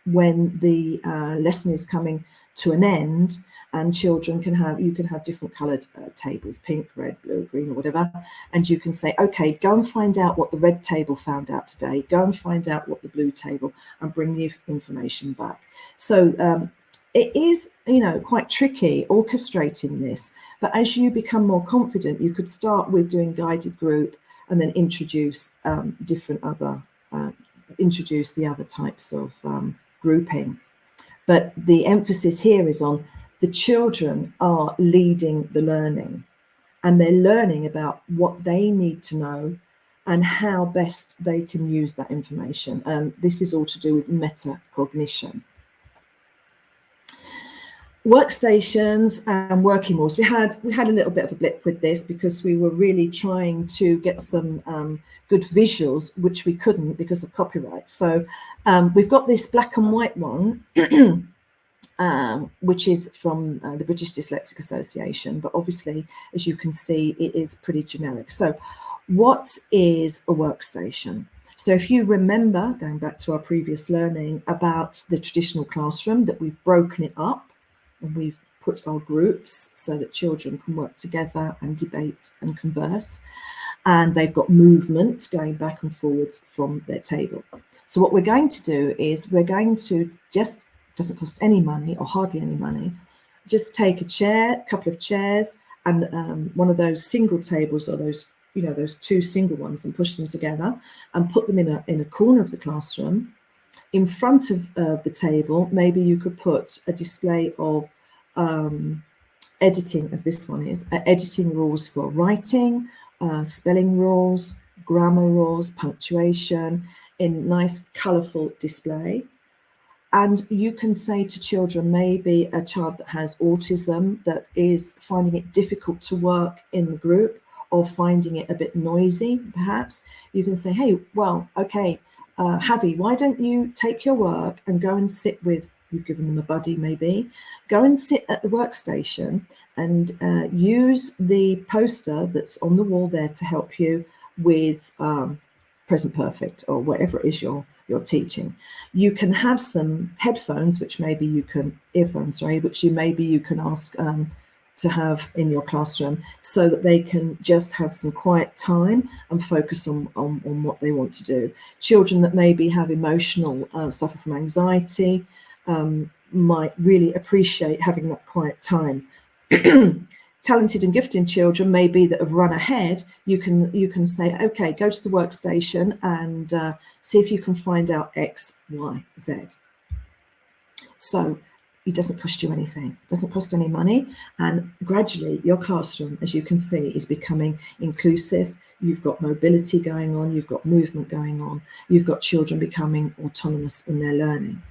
when the lesson is coming to an end, and children can have different coloured tables, pink, red, blue, green, or whatever, and you can say, okay, go and find out what the red table found out today, go and find out what the blue table, and bring the information back. So it is, quite tricky orchestrating this, but as you become more confident, you could start with doing guided group and then introduce introduce the other types of grouping. But the emphasis here is on the children are leading the learning, and they're learning about what they need to know and how best they can use that information. And this is all to do with metacognition. Workstations and working walls. We had a little bit of a blip with this because we were really trying to get some good visuals, which we couldn't because of copyright. So we've got this black and white one, which is from the British Dyslexic Association, but obviously, as you can see, it is pretty generic. So what is a workstation? So if you remember, going back to our previous learning about the traditional classroom, that we've broken it up, and we've put our groups so that children can work together and debate and converse. And they've got movement going back and forwards from their table. So what we're going to do is we're going to just, doesn't cost any money or hardly any money, just take a couple of chairs and one of those single tables, or those two single ones, and push them together and put them in a corner of the classroom. In front of the table, maybe you could put a display of editing, as this one is, editing rules for writing, spelling rules, grammar rules, punctuation, in nice colourful display. And you can say to children, maybe a child that has autism that is finding it difficult to work in the group or finding it a bit noisy, perhaps, you can say, hey, well, okay, Javi, why don't you take your work and go and sit with, you've given them a buddy maybe, go and sit at the workstation and use the poster that's on the wall there to help you with present perfect or whatever it is you're teaching. You can have some headphones, which maybe you can, earphones, sorry, which maybe you can ask to have in your classroom so that they can just have some quiet time and focus on what they want to do. Children that maybe have emotional suffer from anxiety might really appreciate having that quiet time. Talented and gifted children maybe that have run ahead, you can say, okay, go to the workstation and see if you can find out X, Y, Z. So it doesn't cost you anything, it doesn't cost any money, and gradually your classroom, as you can see, is becoming inclusive. You've got mobility going on, you've got movement going on, you've got children becoming autonomous in their learning.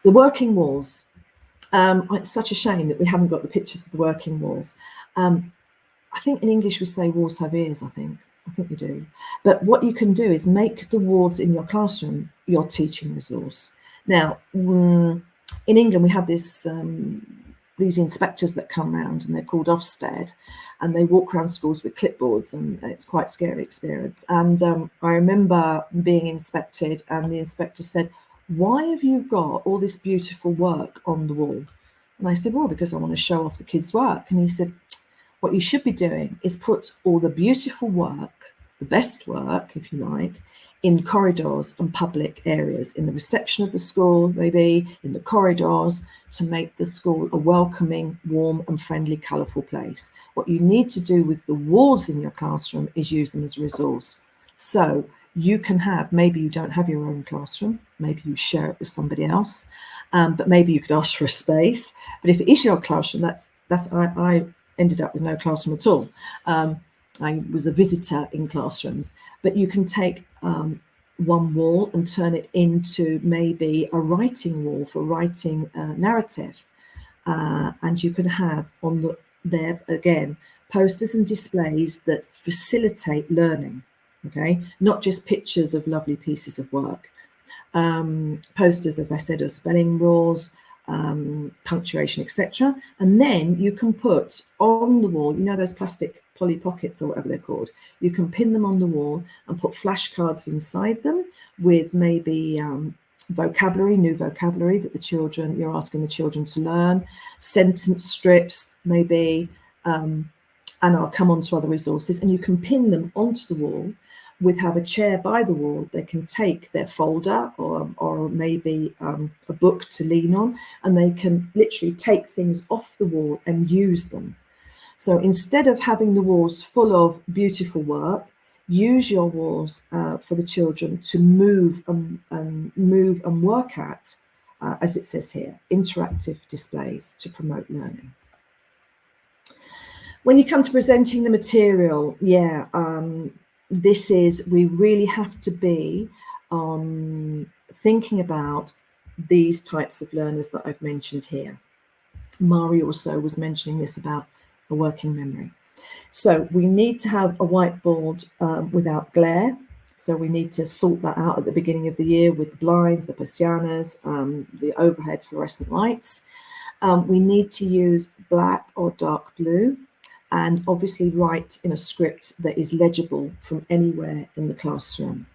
The working walls. It's such a shame that we haven't got the pictures of the working walls. I think in English we say walls have ears, I think we do. But what you can do is make the walls in your classroom your teaching resource. Now, in England, we have these inspectors that come round, and they're called Ofsted, and they walk around schools with clipboards, and it's quite a scary experience. And I remember being inspected, and the inspector said, why have you got all this beautiful work on the wall? And I said, well, because I want to show off the kids' work. And he said, What you should be doing is put all the beautiful work, the best work, if you like, in corridors and public areas, in the reception of the school, maybe in the corridors, to make the school a welcoming, warm and friendly, colourful place. What you need to do with the walls in your classroom is use them as a resource. So you can have, maybe you don't have your own classroom, maybe you share it with somebody else, but maybe you could ask for a space. But if it is your classroom, I ended up with no classroom at all. I was a visitor in classrooms, but you can take one wall and turn it into maybe a writing wall for writing narrative. And you can have there again, posters and displays that facilitate learning, okay? Not just pictures of lovely pieces of work. Posters, as I said, of spelling rules, punctuation, etc. And then you can put on the wall, you know, those plastic Polly Pockets or whatever they're called, you can pin them on the wall and put flashcards inside them with maybe vocabulary, new vocabulary that you're asking the children to learn, sentence strips maybe, and I'll come on to other resources, and you can pin them onto the wall have a chair by the wall. They can take their folder or maybe a book to lean on, and they can literally take things off the wall and use them. So instead of having the walls full of beautiful work, use your walls for the children to move and work at, as it says here, interactive displays to promote learning. When you come to presenting the material, we really have to be thinking about these types of learners that I've mentioned here. Mari also was mentioning this about a working memory. So we need to have a whiteboard without glare. So we need to sort that out at the beginning of the year with the blinds, the persianas, the overhead fluorescent lights. We need to use black or dark blue, and obviously write in a script that is legible from anywhere in the classroom.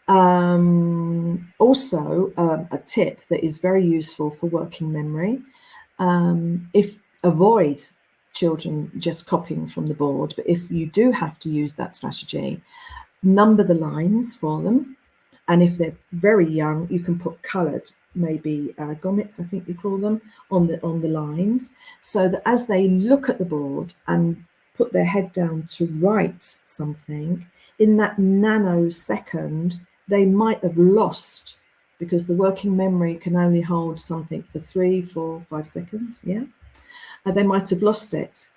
Also, a tip that is very useful for working memory, avoid children just copying from the board, but if you do have to use that strategy, number the lines for them. And if they're very young, you can put coloured, maybe grommets, I think you call them, on the lines, so that as they look at the board and put their head down to write something, in that nanosecond, they might have lost, because the working memory can only hold something for 3, 4, 5 seconds, they might have lost it.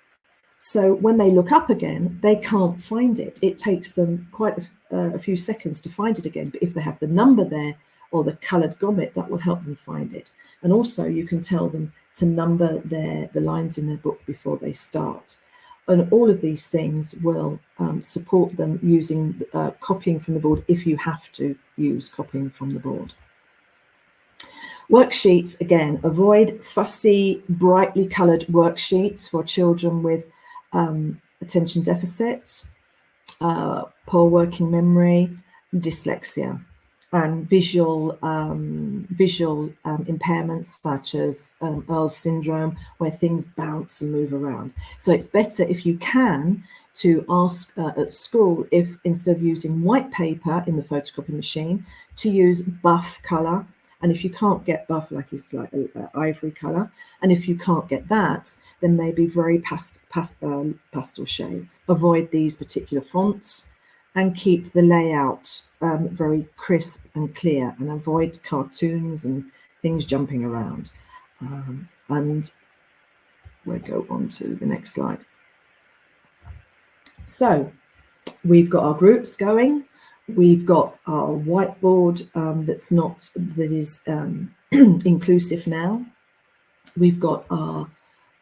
So when they look up again, they can't find it. It takes them quite a few seconds to find it again. But if they have the number there or the coloured grommet, that will help them find it. And also you can tell them to number the lines in their book before they start. And all of these things will support them using copying from the board if you have to use copying from the board. Worksheets, again, avoid fussy, brightly coloured worksheets for children with attention deficit, poor working memory, dyslexia, and visual impairments such as Earl's syndrome, where things bounce and move around. So it's better, if you can, to ask at school, if instead of using white paper in the photocopy machine, to use buff colour. And if you can't get buff, like it's like ivory colour, and if you can't get that, then maybe very pastel shades. Avoid these particular fonts and keep the layout very crisp and clear, and avoid cartoons and things jumping around. And we'll go on to the next slide. So we've got our groups going. We've got our whiteboard that is inclusive now. We've got our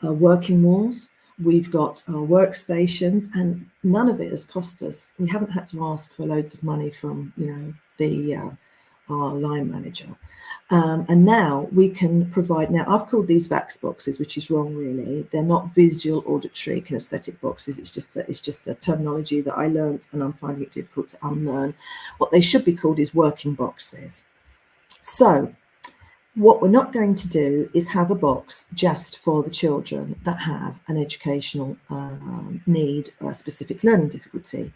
working walls. We've got our workstations, and none of it has cost us. We haven't had to ask for loads of money from our line manager. And now we can provide, now I've called these VAX boxes, which is wrong really. They're not visual, auditory, kinesthetic boxes. It's just a terminology that I learned and I'm finding it difficult to unlearn. What they should be called is working boxes. So What we're not going to do is have a box just for the children that have an educational need or a specific learning difficulty.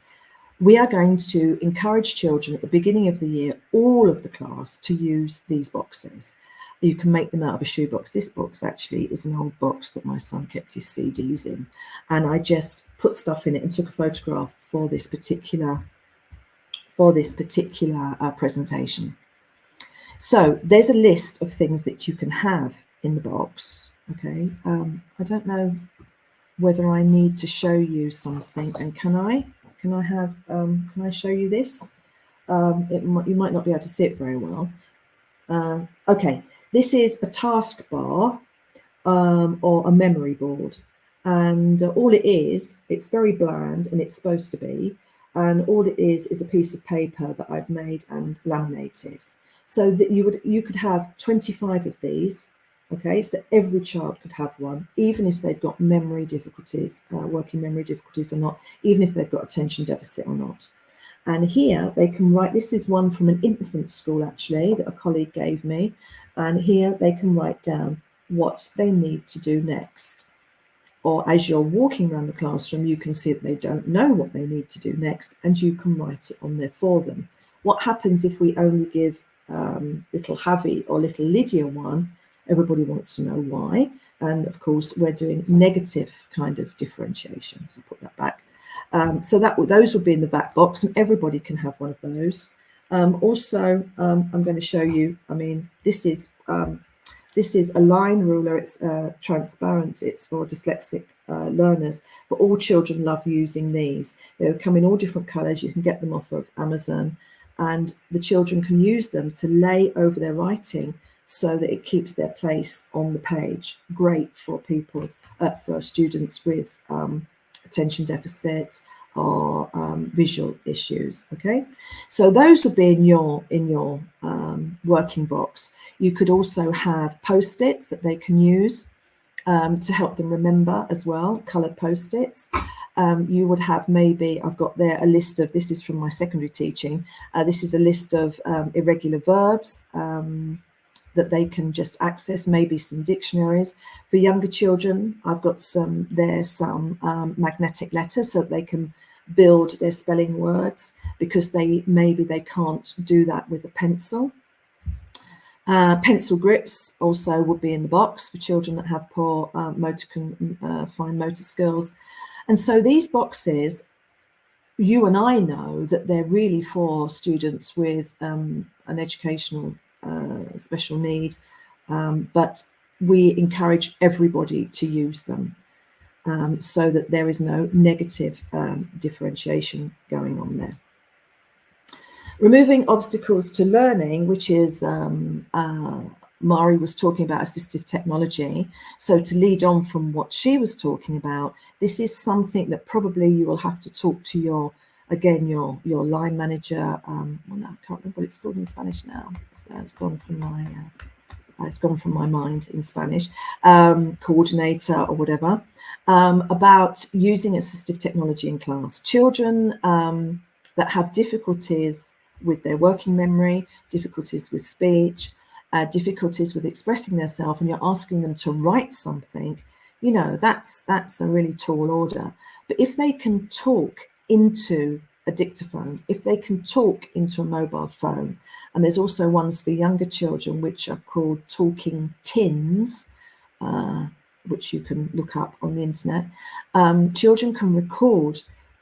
We are going to encourage children at the beginning of the year, all of the class, to use these boxes. You can make them out of a shoebox. This box actually is an old box that my son kept his CDs in, and I just put stuff in it and took a photograph for this particular presentation. So there's a list of things that you can have in the box. Okay, I don't know whether I need to show you something, and can I show you this? You might not be able to see it very well. Okay, this is a taskbar or a memory board, and all it is, it's very bland, and it's supposed to be, and all it is a piece of paper that I've made and laminated, so that you could have 25 of these. Okay, so every child could have one, even if they've got memory difficulties, working memory difficulties or not, even if they've got attention deficit or not. And here they can write, this is one from an infant school actually that a colleague gave me, and here they can write down what they need to do next. Or as you're walking around the classroom, you can see that they don't know what they need to do next, and you can write it on there for them. What happens if we only give little Javi or little Lydia one? Everybody wants to know why. And of course, we're doing negative kind of differentiation. So put that back. So those will be in the back box, and everybody can have one of those. Also, I'm going to show you, I mean, this is a line ruler. It's transparent. It's for dyslexic learners, but all children love using these. They come in all different colors. You can get them off of Amazon, and the children can use them to lay over their writing so that it keeps their place on the page. Great for people, for students with attention deficit or visual issues. Okay, so those would be in your working box. You could also have post-its that they can use to help them remember as well, coloured post-its. You would have, maybe I've got there a list of, this is from my secondary teaching, this is a list of irregular verbs that they can just access, maybe some dictionaries. For younger children, I've got some magnetic letters so that they can build their spelling words, because maybe they can't do that with a pencil. Pencil grips also would be in the box for children that have poor fine motor skills. And so these boxes, you and I know that they're really for students with an educational special need, but we encourage everybody to use them so that there is no negative differentiation going on there. Removing obstacles to learning, which is Mari was talking about assistive technology. So to lead on from what she was talking about, this is something that probably you will have to talk to your line manager. Well, no, I can't remember what it's called in Spanish now. So it's gone from my mind in Spanish. Coordinator or whatever, about using assistive technology in class. Children that have difficulties with their working memory, difficulties with speech, difficulties with expressing themselves, and you're asking them to write something, you know, that's a really tall order. But if they can talk into a dictaphone, if they can talk into a mobile phone, and there's also ones for younger children which are called talking tins, which you can look up on the internet. Children can record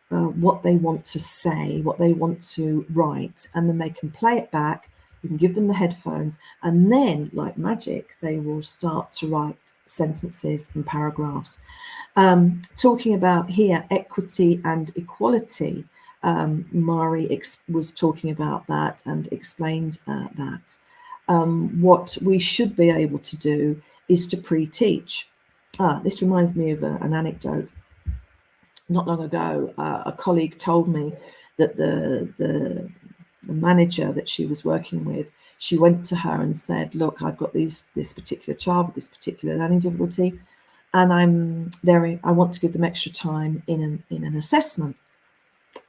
what they want to say, what they want to write, and then they can play it back. You can give them the headphones, and then, like magic, they will start to write sentences and paragraphs. Talking about here equity and equality, Mari was talking about that and explained that. What we should be able to do is to pre-teach. This reminds me of an anecdote. Not long ago, a colleague told me that the manager that she was working with, she went to her and said, look, I've got this particular child with this particular learning difficulty, and I want to give them extra time in an assessment.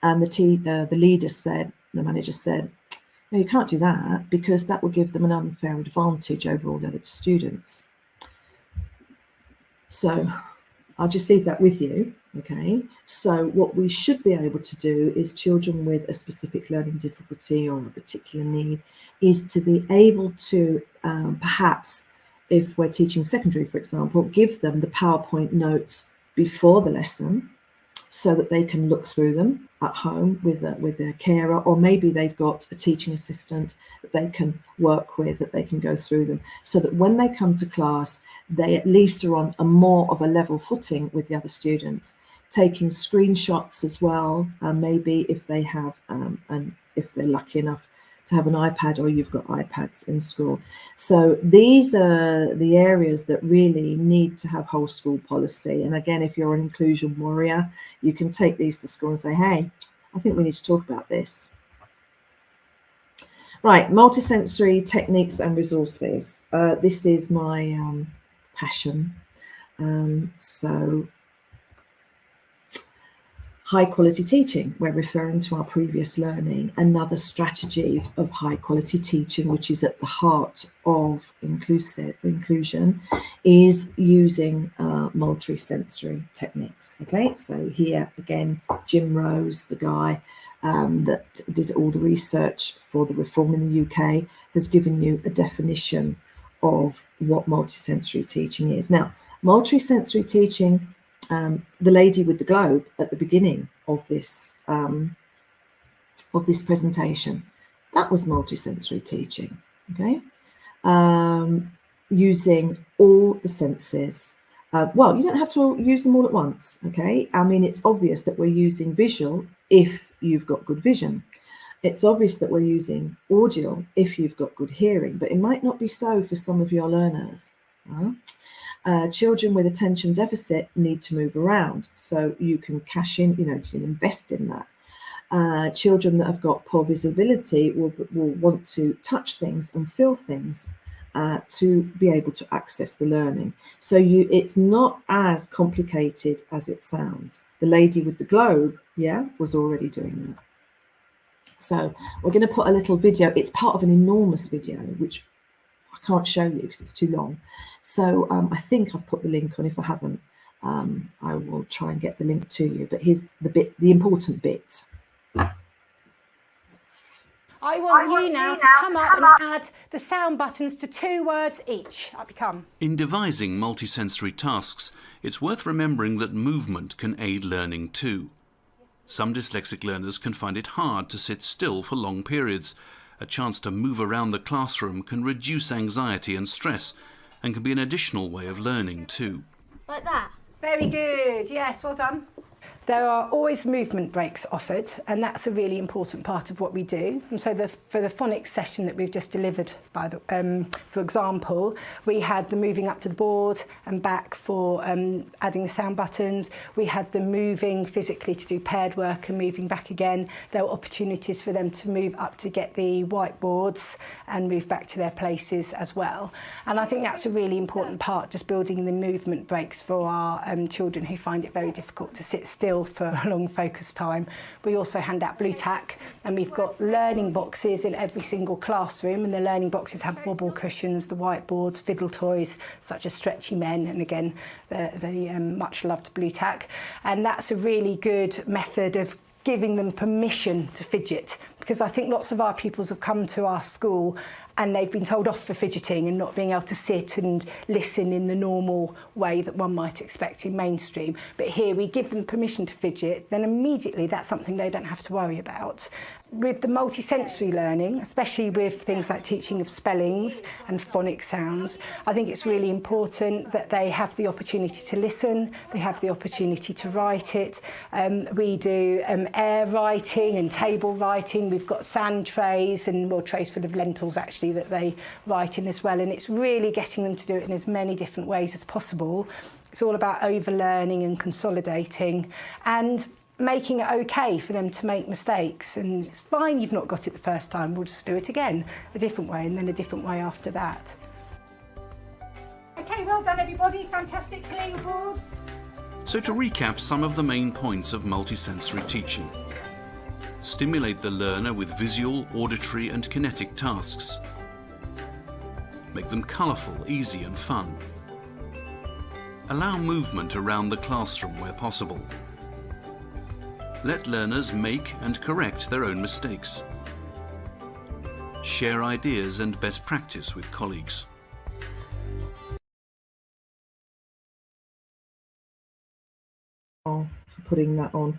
And the leader said, the manager said, Now, you can't do that because that will give them an unfair advantage over all the other students. So I'll just leave that with you, okay? So what we should be able to do is children with a specific learning difficulty or a particular need is to be able to perhaps, if we're teaching secondary, for example, give them the PowerPoint notes before the lesson so that they can look through them at home with their carer, or maybe they've got a teaching assistant that they can work with, that they can go through them, so that when they come to class, they at least are on a more of a level footing with the other students, taking screenshots as well, maybe if they have, and if they're lucky enough to have an iPad, or you've got iPads in school. So these are the areas that really need to have whole school policy. And again, if you're an inclusion warrior, you can take these to school and say, hey, I think we need to talk about this. Right, multisensory techniques and resources. This is my passion. So high quality teaching, we're referring to our previous learning. Another strategy of high quality teaching, which is at the heart of inclusion, is using multisensory techniques. Okay, so here again, Jim Rose, the guy that did all the research for the reform in the UK, has given you a definition of what multisensory teaching is. Now, multisensory teaching, the lady with the globe at the beginning of this presentation, that was multisensory teaching. Okay, using all the senses. Well, you don't have to use them all at once. Okay, I mean, it's obvious that we're using visual if you've got good vision. It's obvious that we're using audio if you've got good hearing, but it might not be so for some of your learners. Children with attention deficit need to move around, so you can cash in, you can invest in that. Children that have got poor visibility will want to touch things and feel things to be able to access the learning. So it's not as complicated as it sounds. The lady with the globe, was already doing that. So we're going to put a little video. It's part of an enormous video, which I can't show you because it's too long. So I think I've put the link on. If I haven't, I will try and get the link to you. But here's the important bit. I want you now to come up and add the sound buttons to 2 words each. Up you come. In devising multisensory tasks, it's worth remembering that movement can aid learning too. Some dyslexic learners can find it hard to sit still for long periods. A chance to move around the classroom can reduce anxiety and stress, and can be an additional way of learning too. Like that. Very good. Yes, well done. There are always movement breaks offered, and that's a really important part of what we do. And so for the phonics session that we've just delivered, for example, we had the moving up to the board and back for adding the sound buttons. We had them moving physically to do paired work and moving back again. There were opportunities for them to move up to get the whiteboards and move back to their places as well. And I think that's a really important part, just building the movement breaks for our children who find it very difficult to sit still for a long focus time. We also hand out blue tack, and we've got learning boxes in every single classroom, and the learning boxes have wobble cushions, the whiteboards, fiddle toys such as stretchy men, and again the much loved blue tack. And that's a really good method of giving them permission to fidget, because I think lots of our pupils have come to our school and they've been told off for fidgeting and not being able to sit and listen in the normal way that one might expect in mainstream. But here we give them permission to fidget, then immediately that's something they don't have to worry about. With the multisensory learning, especially with things like teaching of spellings and phonic sounds, I think it's really important that they have the opportunity to listen, they have the opportunity to write it. We do air writing and table writing. We've got sand trays and more trays full of lentils actually that they write in as well, and it's really getting them to do it in as many different ways as possible. It's all about overlearning and consolidating and making it okay for them to make mistakes, and it's fine you've not got it the first time, we'll just do it again a different way and then a different way after that. Okay, well done everybody, fantastic, clear your boards. So to recap some of the main points of multisensory teaching. Stimulate the learner with visual, auditory and kinetic tasks. Make them colourful, easy and fun. Allow movement around the classroom where possible. Let learners make and correct their own mistakes. Share ideas and best practice with colleagues. For putting that on.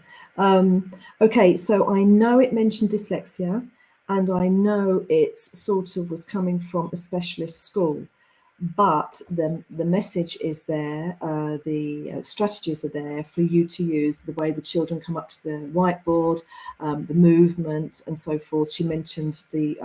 Okay, so I know it mentioned dyslexia, and I know it sort of was coming from a specialist school, but the message is there, the strategies are there for you to use, the way the children come up to the whiteboard, the movement and so forth. She mentioned the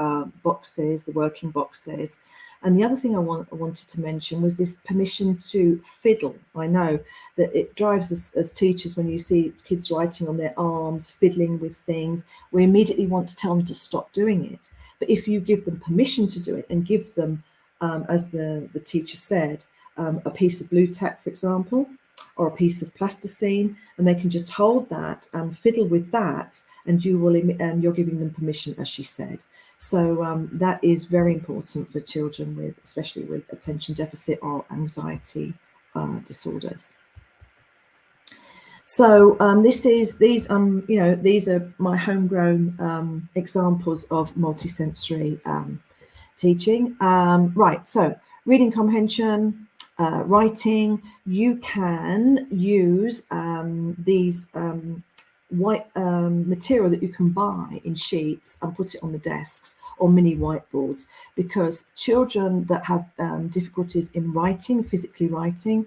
boxes, the working boxes. And the other thing I wanted to mention was this permission to fiddle. I know that it drives us as teachers when you see kids writing on their arms, fiddling with things. We immediately want to tell them to stop doing it. But if you give them permission to do it and give them, as the teacher said, a piece of blue tack, for example, or a piece of plasticine, and they can just hold that and fiddle with that, and you're giving them permission, as she said. So that is very important for children with, especially with attention deficit or anxiety disorders. So these are my homegrown examples of multisensory teaching. Right, so reading comprehension, writing, you can use these white material that you can buy in sheets and put it on the desks or mini whiteboards, because children that have difficulties in writing, physically writing,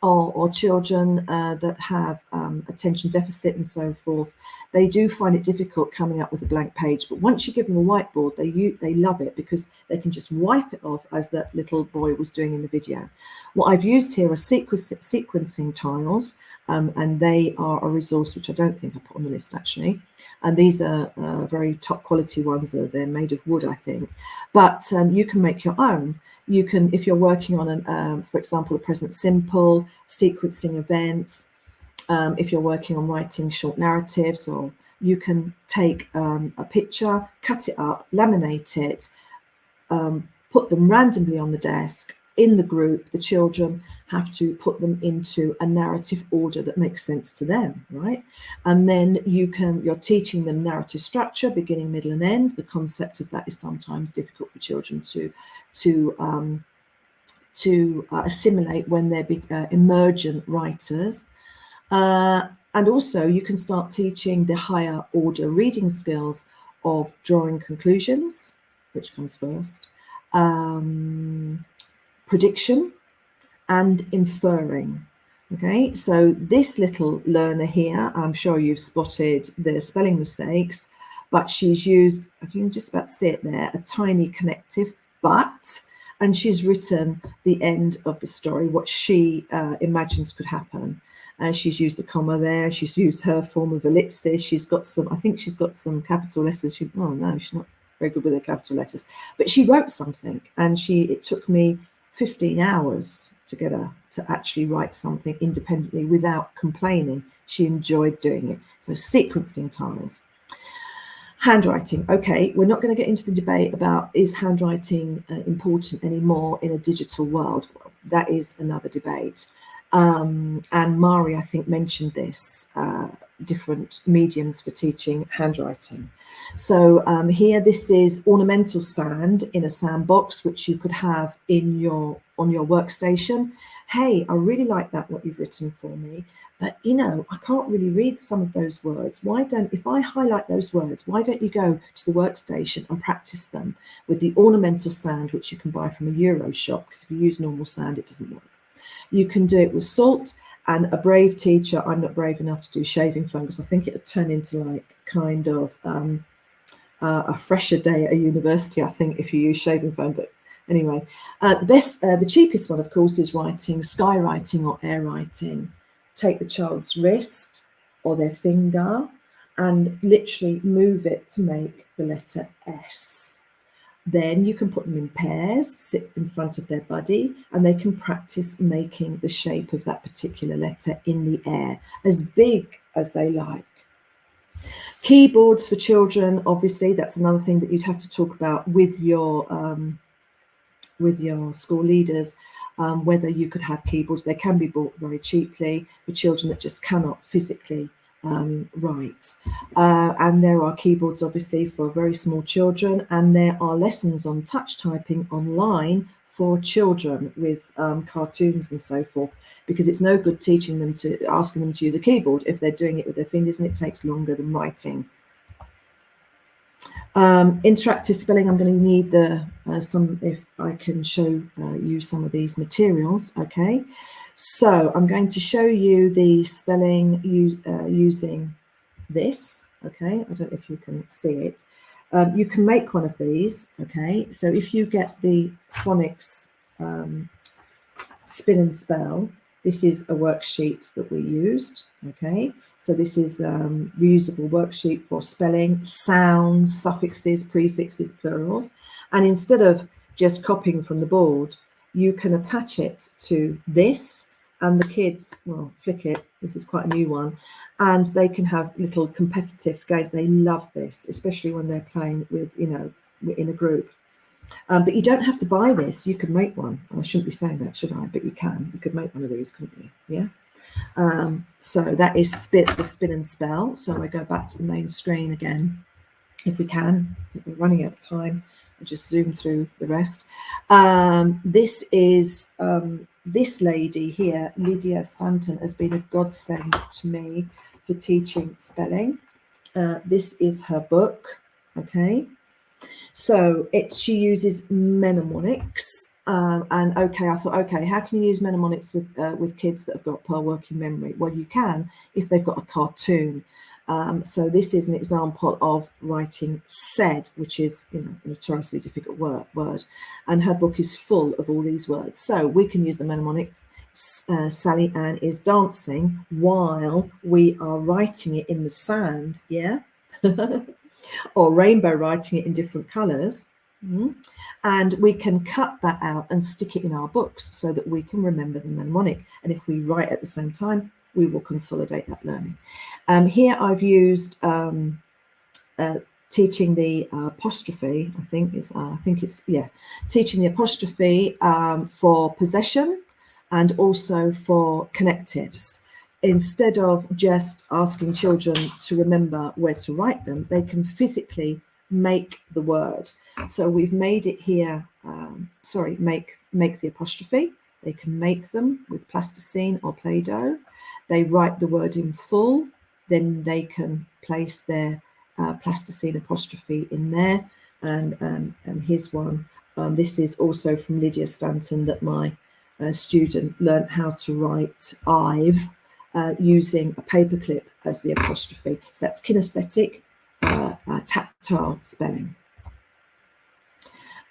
or children that have attention deficit and so forth, they do find it difficult coming up with a blank page. But once you give them a whiteboard, they love it because they can just wipe it off, as that little boy was doing in the video. What I've used here are sequencing tiles, and they are a resource which I don't think I put on the list actually. And these are very top quality ones. They're made of wood, I think. But you can make your own. You can, if you're working on, for example, a present simple, sequencing events, if you're working on writing short narratives, or you can take a picture, cut it up, laminate it, put them randomly on the desk. In the group, the children have to put them into a narrative order that makes sense to them, right? And then you're teaching them narrative structure, beginning, middle, and end. The concept of that is sometimes difficult for children to assimilate when they're emergent writers. And also you can start teaching the higher order reading skills of drawing conclusions, which comes first, prediction and inferring. Okay, so this little learner here, I'm sure you've spotted the spelling mistakes, but she's used, I can just about see it there, a tiny connective but, and she's written the end of the story, what she imagines could happen. And she's used a comma there, she's used her form of ellipsis, she's got some, I think she's got some capital letters. Oh no, she's not very good with her capital letters, but she wrote something, and it took me 15 hours to get her to actually write something independently without complaining. She enjoyed doing it. So sequencing tiles. Handwriting. Okay, we're not going to get into the debate about is handwriting important anymore in a digital world. Well, that is another debate. And Mari, I think, mentioned this, different mediums for teaching handwriting. So here, this is ornamental sand in a sandbox, which you could have on your workstation. Hey, I really like that, what you've written for me, but I can't really read some of those words. If I highlight those words, why don't you go to the workstation and practice them with the ornamental sand, which you can buy from a Euro shop, because if you use normal sand, it doesn't work. You can do it with salt, and a brave teacher, I'm not brave enough to do shaving foam, because I think it would turn into like kind of a fresher day at a university, I think, if you use shaving foam. But anyway, the cheapest one, of course, is writing, sky writing or air writing. Take the child's wrist or their finger and literally move it to make the letter S. Then you can put them in pairs, sit in front of their buddy, and they can practice making the shape of that particular letter in the air, as big as they like. Keyboards for children, obviously, that's another thing that you'd have to talk about with your school leaders, whether you could have keyboards. They can be bought very cheaply for children that just cannot physically write. And there are keyboards, obviously, for very small children, and there are lessons on touch typing online for children with cartoons and so forth, because it's no good asking them to use a keyboard if they're doing it with their fingers, and it takes longer than writing. Interactive spelling, I'm going to need if I can show you some of these materials. Okay, so I'm going to show you the spelling using this. Okay, I don't know if you can see it. You can make one of these. Okay, so if you get the phonics spin and spell, this is a worksheet that we used. Okay, so this is a reusable worksheet for spelling, sounds, suffixes, prefixes, plurals. And instead of just copying from the board, you can attach it to this, and the kids, well, flick it, this is quite a new one, and they can have little competitive games. They love this, especially when they're playing with, in a group. But you don't have to buy this. You could make one. I shouldn't be saying that, should I? But you can. You could make one of these, couldn't you? Yeah. So that is the spin and spell. So I go back to the main screen again, if we can. I think we're running out of time. I'll just zoom through the rest. This is this lady here, Lydia Stanton, has been a godsend to me for teaching spelling. This is her book. Okay. So she uses mnemonics, and I thought, okay, how can you use mnemonics with kids that have got poor working memory? Well, you can if they've got a cartoon. So this is an example of writing said, which is a notoriously difficult word, and her book is full of all these words. So we can use the mnemonic. Sally Ann is dancing while we are writing it in the sand. Yeah. Or rainbow writing it in different colours. And we can cut that out and stick it in our books so that we can remember the mnemonic. And if we write at the same time, we will consolidate that learning. Here I've used teaching the apostrophe, teaching the apostrophe for possession and also for connectives. Instead of just asking children to remember where to write them, they can physically make the word. So we've made it here, make the apostrophe. They can make them with plasticine or Play-Doh. They write the word in full, then they can place their plasticine apostrophe in there. And here's one. This is also from Lydia Stanton that my student learned how to write I've, using a paperclip as the apostrophe. So that's kinesthetic, tactile spelling.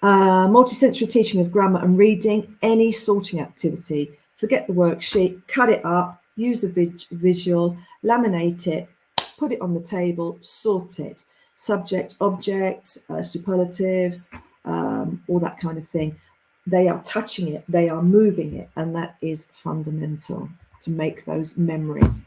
Multisensory teaching of grammar and reading, any sorting activity. Forget the worksheet, cut it up, use a visual, laminate it, put it on the table, sort it. Subject, object, superlatives, all that kind of thing. They are touching it, they are moving it, and that is fundamental to make those memories.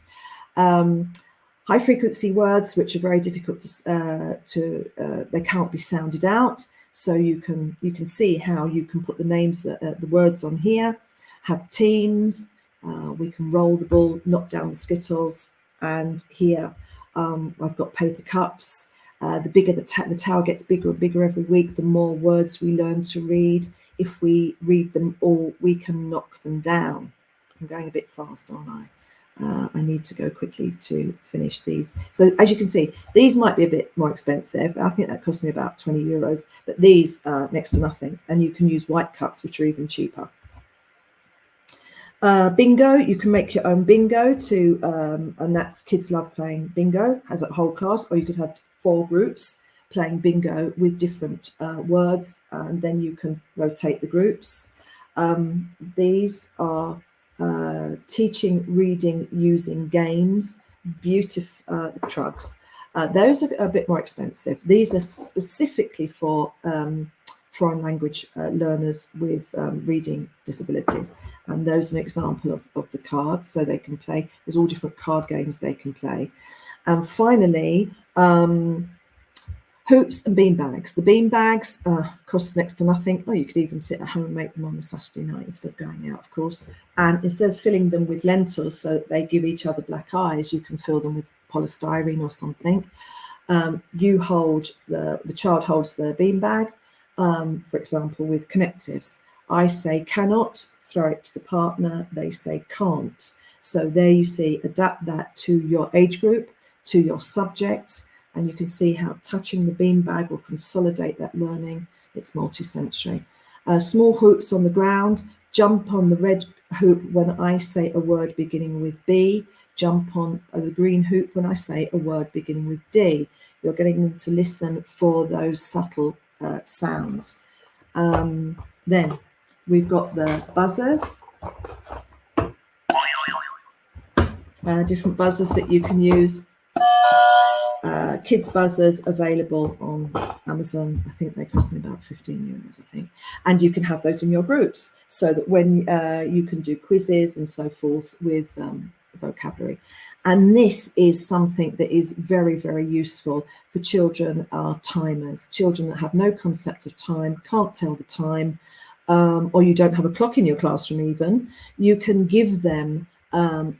High frequency words, which are very difficult they can't be sounded out. So you can see how you can put the names, the words on here. Have teams. We can roll the ball, knock down the skittles, and here I've got paper cups. The bigger the tower gets bigger and bigger every week, the more words we learn to read. If we read them all, we can knock them down. I'm going a bit fast, aren't I? I need to go quickly to finish these. So as you can see, these might be a bit more expensive. I think that cost me about 20 euros, but these are next to nothing. And you can use white cups, which are even cheaper. Bingo, you can make your own bingo and that's kids love playing bingo as a whole class, or you could have 4 groups playing bingo with different words, and then you can rotate the groups. These are teaching reading using games, beautiful trugs. Those are a bit more expensive. These are specifically for foreign language learners with reading disabilities, and those are an example of the cards, so they can play. There's all different card games they can play. And finally, hoops and bean bags. The bean bags cost next to nothing. Oh, you could even sit at home and make them on a Saturday night instead of going out, of course. And instead of filling them with lentils so that they give each other black eyes, you can fill them with polystyrene or something. You hold, the child holds the bean bag, for example, with connectives. I say cannot, throw it to the partner. They say can't. So there you see, adapt that to your age group, to your subject, and you can see how touching the beanbag will consolidate that learning. It's multisensory. Small hoops on the ground, jump on the red hoop when I say a word beginning with B, jump on the green hoop when I say a word beginning with D. You're getting them to listen for those subtle sounds. Then we've got the buzzers. Different buzzers that you can use. Kids buzzers available on Amazon. I think they cost me about 15 euros, I think. And you can have those in your groups so that when you can do quizzes and so forth with vocabulary. And this is something that is very, very useful for children are timers. Children that have no concept of time, can't tell the time, or you don't have a clock in your classroom even. You can give them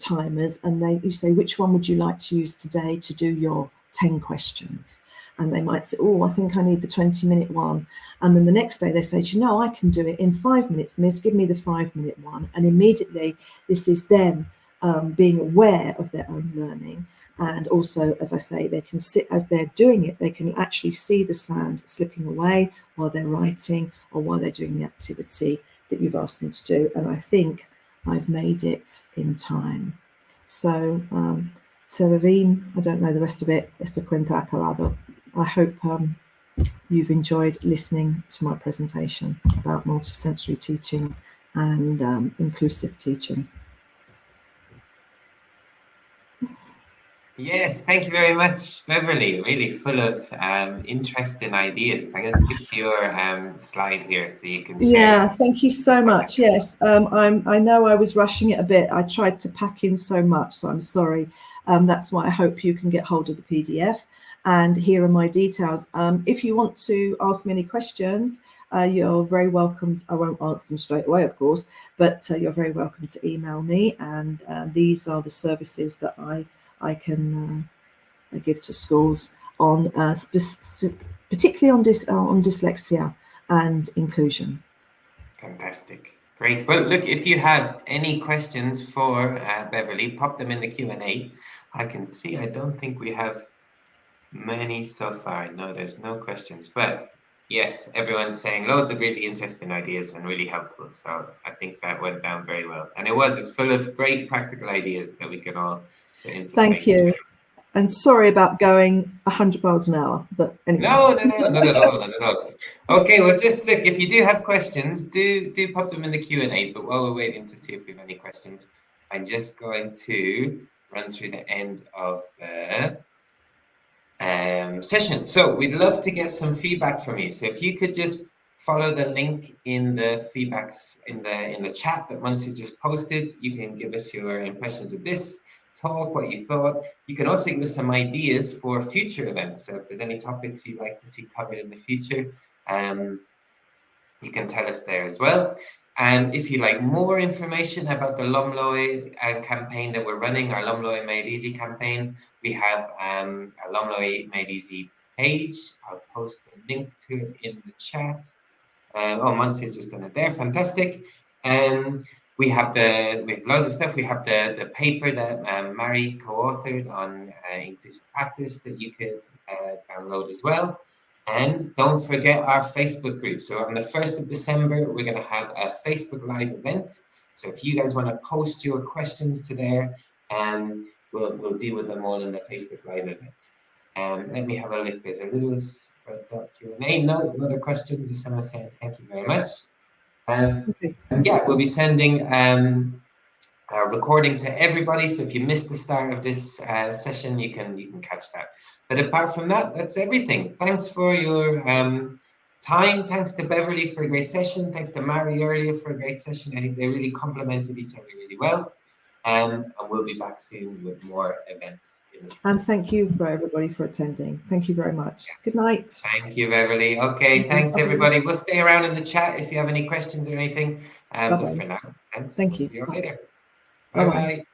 timers, and you say, which one would you like to use today to do your 10 questions? And they might say, oh, I think I need the 20-minute one. And then the next day they say, you know, I can do it in 5 minutes, miss, give me the 5-minute one. And immediately this is them being aware of their own learning. And also, as I say, they can sit as they're doing it, they can actually see the sand slipping away while they're writing or while they're doing the activity that you've asked them to do. And I think I've made it in time. So, Severine, I don't know the rest of it. Esto cuento acabado. I hope you've enjoyed listening to my presentation about multisensory teaching and inclusive teaching. Yes, thank you very much, Beverly. Really full of interesting ideas. I'm going to skip to your slide here so you can share. Yeah, thank you so much. Yes, I know I was rushing it a bit. I tried to pack in so much, so I'm sorry. That's why I hope you can get hold of the PDF. And here are my details. If you want to ask me any questions, you're very welcome. I won't answer them straight away, of course, but you're very welcome to email me. And these are the services that I can give to schools on, particularly on dyslexia and inclusion. Fantastic. Great. Well, look, if you have any questions for Beverly, pop them in the Q&A. I can see, I don't think we have many so far. No, there's no questions. But yes, everyone's saying loads of really interesting ideas and really helpful. So I think that went down very well. And it's full of great practical ideas that we can all put into place. Thank you. And sorry about going 100 miles an hour, but anyway. No, not at all, not at all. Okay, well, just look, if you do have questions, do pop them in the Q&A. But while we're waiting to see if we have any questions, I'm just going to run through the end of the session. So we'd love to get some feedback from you. So if you could just follow the link in the feedbacks in the chat that Muncie just posted, you can give us your impressions of this talk, what you thought. You can also give us some ideas for future events. So if there's any topics you'd like to see covered in the future, you can tell us there as well. And if you'd like more information about the Lumloy campaign that we're running, our Lumloy Made Easy campaign, we have a Lumloy Made Easy page. I'll post the link to it in the chat. Muncie has just done it there. Fantastic. We have loads of stuff. We have the paper that Mary co-authored on inclusive practice that you could download as well. And don't forget our Facebook group. So on the 1st of December, we're going to have a Facebook Live event. So if you guys want to post your questions to there, we'll deal with them all in the Facebook Live event. Let me have a look. There's a little Q&A. No, another question. Just someone saying thank you very much. And yeah, we'll be sending a recording to everybody. So if you missed the start of this session, you can catch that. But apart from that, that's everything. Thanks for your time. Thanks to Beverly for a great session. Thanks to Mary earlier for a great session. I think they really complemented each other really well. And we'll be back soon with more events. And thank you for everybody for attending. Thank you very much. Good night. Thank you, Beverly. Okay, thanks everybody. We'll stay around in the chat if you have any questions or anything. But for now, thanks. Thank We'll you. see you later. Bye-bye. Bye-bye.